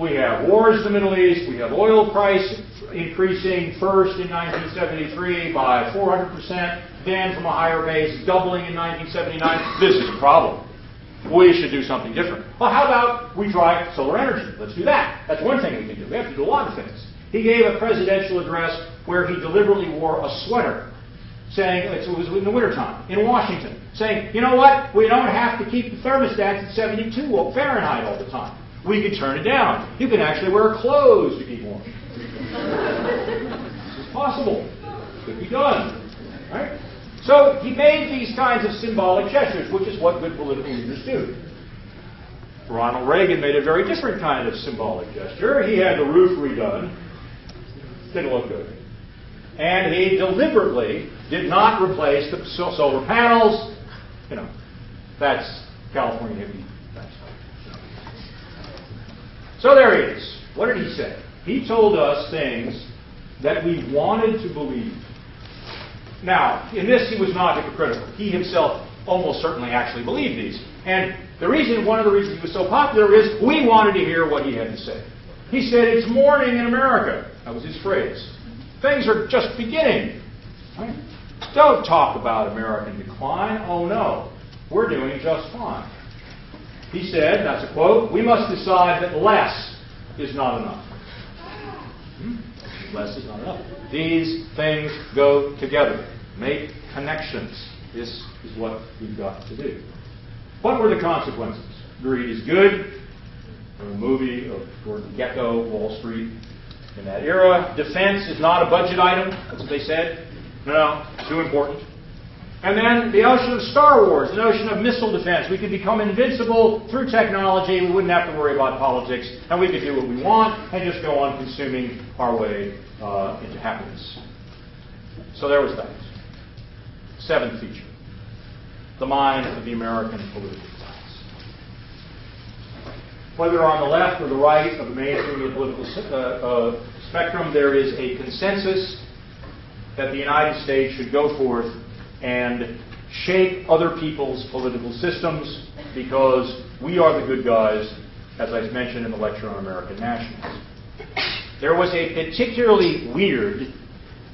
we have wars in the Middle East, we have oil price increasing first in 1973 by 400%, then from a higher base doubling in 1979. This is a problem. We should do something different. Well, how about we try solar energy? Let's do that. That's one thing we can do. We have to do a lot of things. He gave a presidential address where he deliberately wore a sweater, saying, it was in the wintertime, in Washington, saying, you know what? We don't have to keep the thermostats at 72 Fahrenheit all the time. We could turn it down. You can actually wear clothes to keep warm. This is possible. Could be done. Right? So he made these kinds of symbolic gestures, which is what good political leaders do. Ronald Reagan made a very different kind of symbolic gesture. He had the roof redone. Didn't look good. And he deliberately did not replace the solar panels. You know, that's California hippie. So there he is. What did he say? He told us things that we wanted to believe. Now, in this he was not hypocritical. He himself almost certainly actually believed these. And one of the reasons he was so popular is we wanted to hear what he had to say. He said, it's morning in America. That was his phrase. Things are just beginning. Right? Don't talk about American decline. Oh no, we're doing just fine. He said, that's a quote, we must decide that less is not enough. Less is not enough. These things go together. Make connections. This is what we've got to do. What were the consequences? Greed is good. A movie of Gordon Gekko, Wall Street, in that era. Defense is not a budget item. That's what they said. No, too important. And then the notion of Star Wars, the notion of missile defense. We could become invincible through technology. We wouldn't have to worry about politics. And we could do what we want and just go on consuming our way into happiness. So there was that. Seventh feature. The mind of the American political class. Whether on the left or the right of the mainstream political spectrum, there is a consensus that the United States should go forth and shape other people's political systems because we are the good guys, as I mentioned in the lecture on American nationalism. There was a particularly weird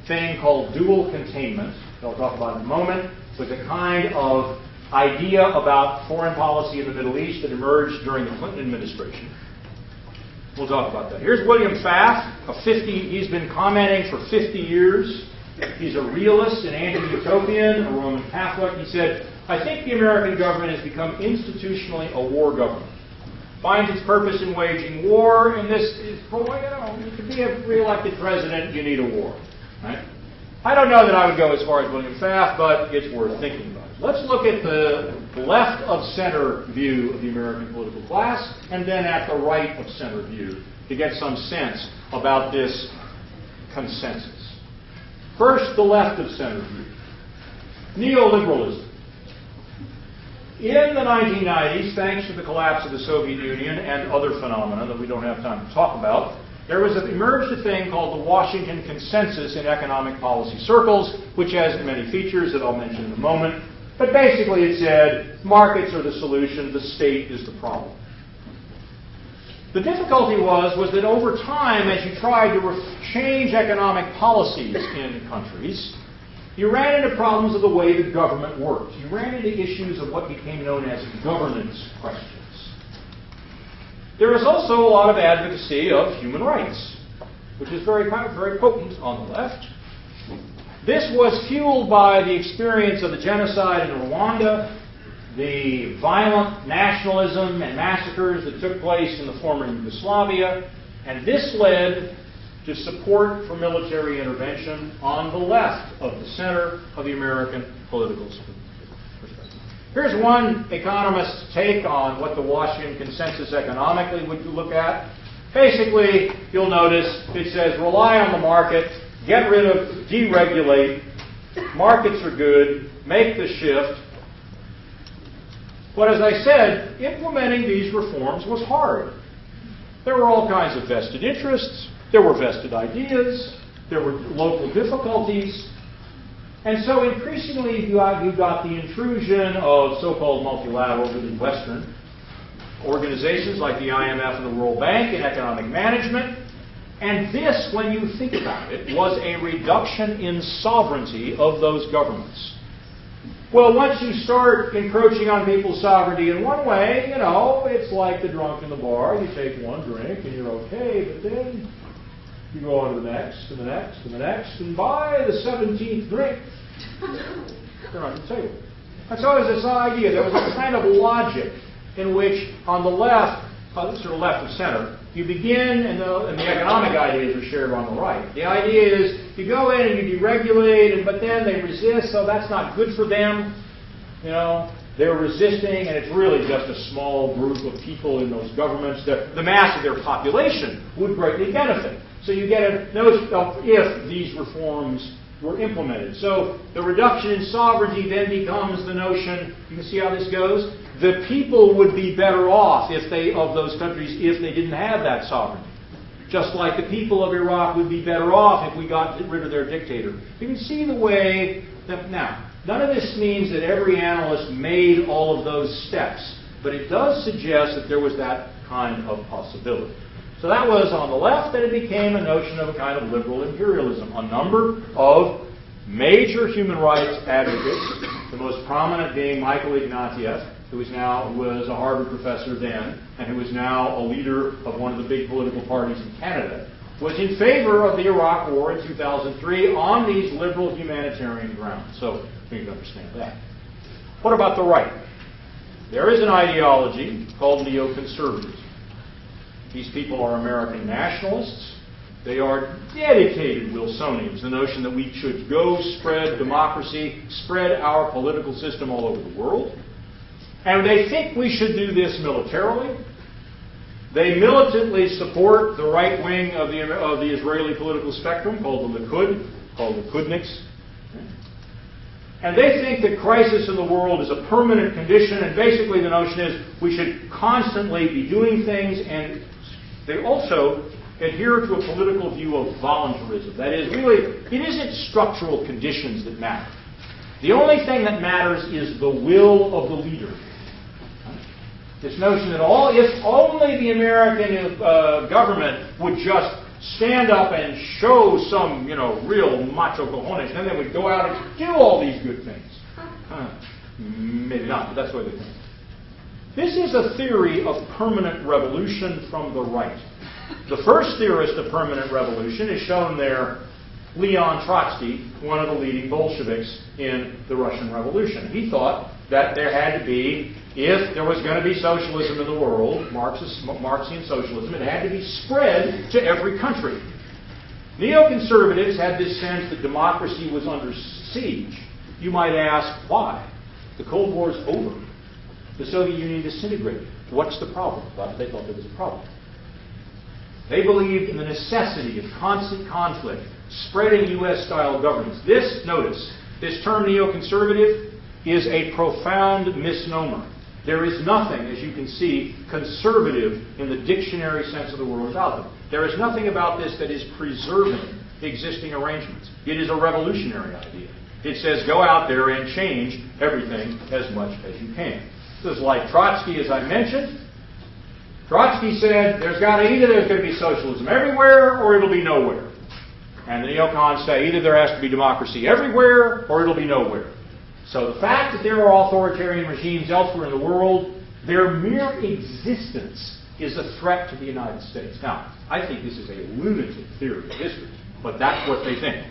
thing called dual containment, that I'll talk about in a moment. It was a kind of idea about foreign policy in the Middle East that emerged during the Clinton administration. We'll talk about that. Here's William Pfaff, he's been commenting for 50 years. He's a realist, an anti-utopian, a Roman Catholic. He said, I think the American government has become institutionally a war government. Finds its purpose in waging war, and this is, to be a re-elected president, you need a war. Right? I don't know that I would go as far as William Pfaff, but it's worth thinking about. Let's look at the left of center view of the American political class, and then at the right of center view, to get some sense about this consensus. First, the left of center view. Neoliberalism. In the 1990s, thanks to the collapse of the Soviet Union and other phenomena that we don't have time to talk about, there emerged a thing called the Washington Consensus in economic policy circles, which has many features that I'll mention in a moment. But basically it said, markets are the solution, the state is the problem. The difficulty was that over time, as you tried to change economic policies in countries, you ran into problems of the way the government worked. You ran into issues of what became known as governance questions. There is also a lot of advocacy of human rights, which is very potent on the left. This was fueled by the experience of the genocide in Rwanda, the violent nationalism and massacres that took place in the former Yugoslavia, and this led to support for military intervention on the left of the center of the American political perspective. Here's one economist's take on what the Washington Consensus economically would look at. Basically, you'll notice it says rely on the market, get rid of, deregulate, markets are good, make the shift. But as I said, implementing these reforms was hard. There were all kinds of vested interests, there were vested ideas, there were local difficulties, and so increasingly you got the intrusion of so-called multilateral, really Western, organizations like the IMF and the World Bank in economic management. And this, when you think about it, was a reduction in sovereignty of those governments. Well, once you start encroaching on people's sovereignty in one way, you know, it's like the drunk in the bar. You take one drink and you're okay, but then you go on to the next, and the next, and the next, and by the 17th drink, they're on the table. And so there's this idea, there was a kind of logic in which on the left, sort of left of center, you begin, and the economic ideas are shared on the right. The idea is you go in and you deregulate, but then they resist, so that's not good for them. You know, they're resisting, and it's really just a small group of people in those governments. The mass of their population would greatly benefit. So you get a notion of if these reforms were implemented. So the reduction in sovereignty then becomes the notion, you can see how this goes, the people would be better off of those countries if they didn't have that sovereignty. Just like the people of Iraq would be better off if we got rid of their dictator. You can see the way that, now, none of this means that every analyst made all of those steps, but it does suggest that there was that kind of possibility. So that was on the left, and it became a notion of a kind of liberal imperialism. A number of major human rights advocates, the most prominent being Michael Ignatieff, who was a Harvard professor then, and who is now a leader of one of the big political parties in Canada, was in favor of the Iraq War in 2003 on these liberal humanitarian grounds. So we need to understand that. What about the right? There is an ideology called neoconservatism. These people are American nationalists. They are dedicated Wilsonians, the notion that we should go spread democracy, spread our political system all over the world. And they think we should do this militarily. They militantly support the right wing of the Israeli political spectrum, called the Likud, called the Kudniks. And they think that crisis in the world is a permanent condition, and basically the notion is we should constantly be doing things, and they also adhere to a political view of voluntarism. That is, really, it isn't structural conditions that matter. The only thing that matters is the will of the leader. This notion that if only the American government would just stand up and show some, real macho cojones, then they would go out and do all these good things. Maybe not, but that's what they think. This is a theory of permanent revolution from the right. The first theorist of permanent revolution is shown there, Leon Trotsky, one of the leading Bolsheviks in the Russian Revolution. He thought that there had to be, if there was going to be socialism in the world, Marxian socialism, it had to be spread to every country. Neoconservatives had this sense that democracy was under siege. You might ask, why? The Cold War is over. The Soviet Union disintegrated. What's the problem? They thought there was a problem. They believed in the necessity of constant conflict, spreading U.S.-style governance. This term neoconservative is a profound misnomer. There is nothing, as you can see, conservative in the dictionary sense of the word about them. There is nothing about this that is preserving existing arrangements. It is a revolutionary idea. It says go out there and change everything as much as you can. This is like Trotsky, as I mentioned. Trotsky said there's going to be socialism everywhere or it'll be nowhere. And the neocons say either there has to be democracy everywhere or it'll be nowhere. So the fact that there are authoritarian regimes elsewhere in the world, their mere existence is a threat to the United States. Now, I think this is a lunatic theory of history, but that's what they think.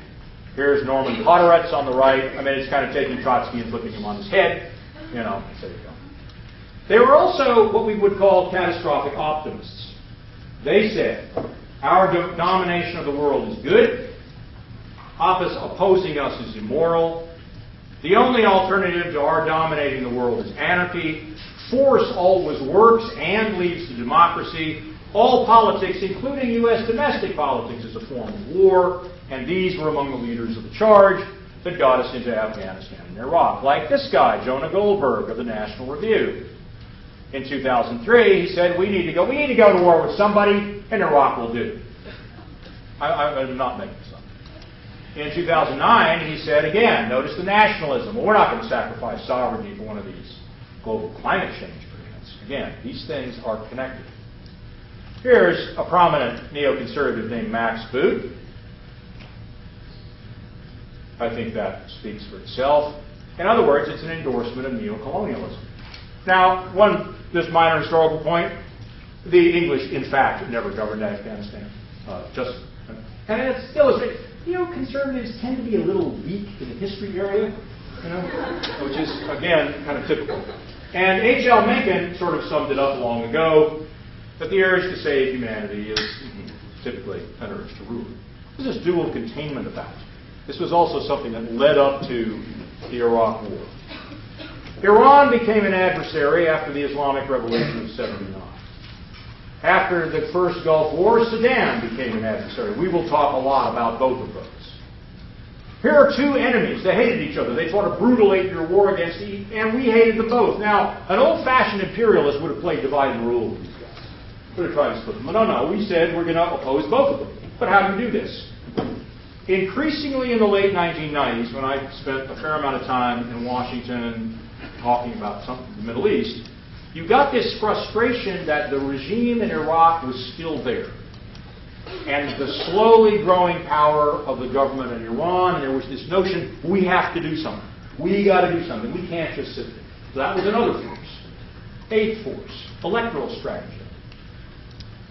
Here's Norman Podhoretz on the right. I mean, it's kind of taking Trotsky and flipping him on his head. You know, there you go. They were also what we would call catastrophic optimists. They said, our domination of the world is good. Opposing us is immoral. The only alternative to our dominating the world is anarchy. Force always works and leads to democracy. All politics, including U.S. domestic politics, is a form of war. And these were among the leaders of the charge that got us into Afghanistan and Iraq. Like this guy, Jonah Goldberg of the National Review. In 2003, he said, we need to go to war with somebody, and Iraq will do. I'm not making this up. In 2009, he said again, notice the nationalism. Well, we're not going to sacrifice sovereignty for one of these global climate change agreements. Again, these things are connected. Here's a prominent neoconservative named Max Boot. I think that speaks for itself. In other words, it's an endorsement of neocolonialism. Now, this minor historical point, the English, in fact, never governed Afghanistan. And it's illustrated. Neoconservatives tend to be a little weak in the history area, which is, again, kind of typical. And H.L. Mencken sort of summed it up long ago, that the urge to save humanity is typically an urge to rule. This is dual containment about. This was also something that led up to the Iraq War. Iran became an adversary after the Islamic Revolution of '79. After the first Gulf War, Saddam became an adversary. We will talk a lot about both of those. Here are two enemies. They hated each other. They fought a brutal 8-year war against each, and we hated them both. Now, an old-fashioned imperialist would have played divide and rule with these guys. Would have tried to split them. But no, we said we're going to oppose both of them. But how do you do this? Increasingly in the late 1990s, when I spent a fair amount of time in Washington talking about something in the Middle East, you got this frustration that the regime in Iraq was still there. And the slowly growing power of the government in Iran, and there was this notion, we have to do something. We got to do something. We can't just sit there. So that was another force. Eighth force, electoral strategy.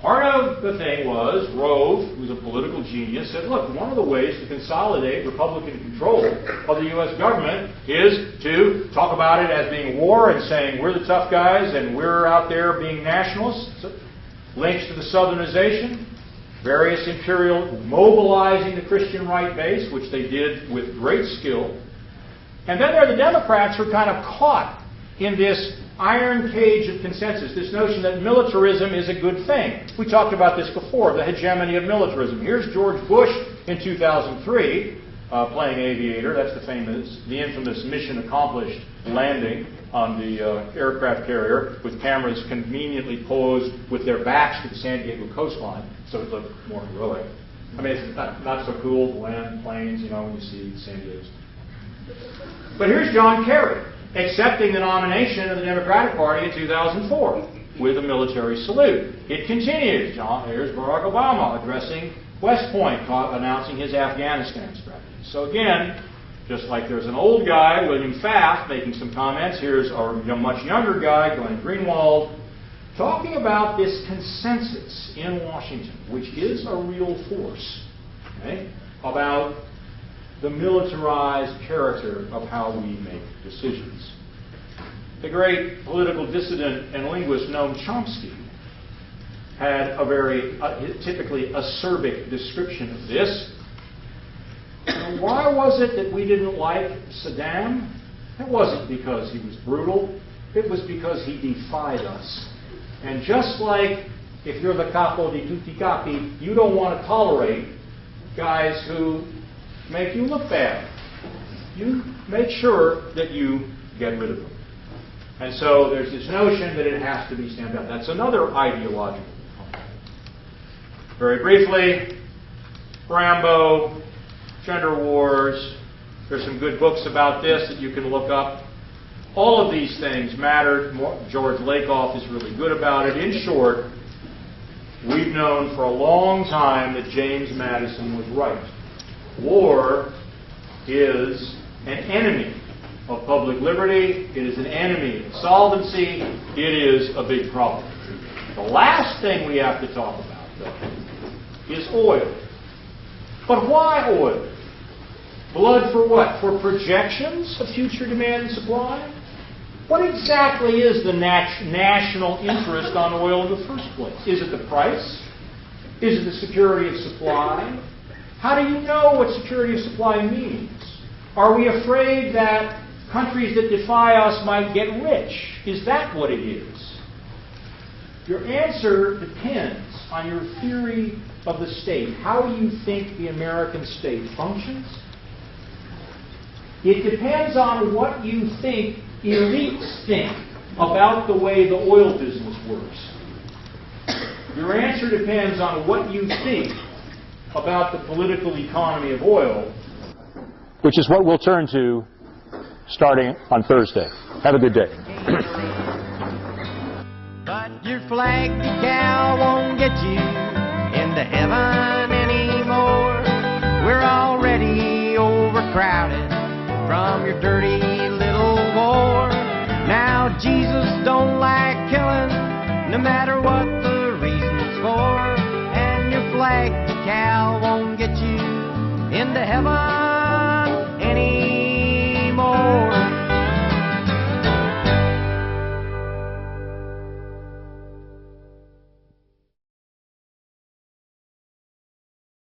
Part of the thing was, Rove, who's a political genius, said, look, one of the ways to consolidate Republican control of the U.S. government is to talk about it as being war and saying we're the tough guys and we're out there being nationalists. Links to the Southernization, various imperial mobilizing the Christian right base, which they did with great skill. And then there are the Democrats who are kind of caught in this iron cage of consensus, this notion that militarism is a good thing. We talked about this before, the hegemony of militarism. Here's George Bush in 2003 playing aviator. That's the infamous mission accomplished landing on the aircraft carrier with cameras conveniently posed with their backs to the San Diego coastline, so it looked more heroic. I mean, it's not so cool to land planes, when you see San Diego. But here's John Kerry accepting the nomination of the Democratic Party in 2004 with a military salute. It continues. Here's Barack Obama addressing West Point, announcing his Afghanistan strategy. So again, just like there's an old guy, William Pfaff, making some comments, here's a much younger guy, Glenn Greenwald, talking about this consensus in Washington, which is a real force, about the militarized character of how we make decisions. The great political dissident and linguist Noam Chomsky had a very typically acerbic description of this. Why was it that we didn't like Saddam? It wasn't because he was brutal. It was because he defied us. And just like if you're the capo di tutti capi, you don't want to tolerate guys who make you look bad. You make sure that you get rid of them. And so there's this notion that it has to be stamped out. That's another ideological component. Very briefly, Rambo, gender wars. There's some good books about this that you can look up. All of these things matter. George Lakoff is really good about it. In short, we've known for a long time that James Madison was right. War is an enemy of public liberty. It is an enemy of solvency. It is a big problem. The last thing we have to talk about, though, is oil. But why oil? Blood for what? For projections of future demand and supply? What exactly is the national interest on oil in the first place? Is it the price? Is it the security of supply? How do you know what security of supply means? Are we afraid that countries that defy us might get rich? Is that what it is? Your answer depends on your theory of the state. How do you think the American state functions? It depends on what you think elites think about the way the oil business works. Your answer depends on what you think about the political economy of oil, which is what we'll turn to starting on Thursday. Have a good day.
But your flag decal won't get you into heaven anymore. We're already overcrowded from your dirty little war. Now Jesus don't like killing, no matter what the reason's for. And your flag decal won't get you into heaven anymore.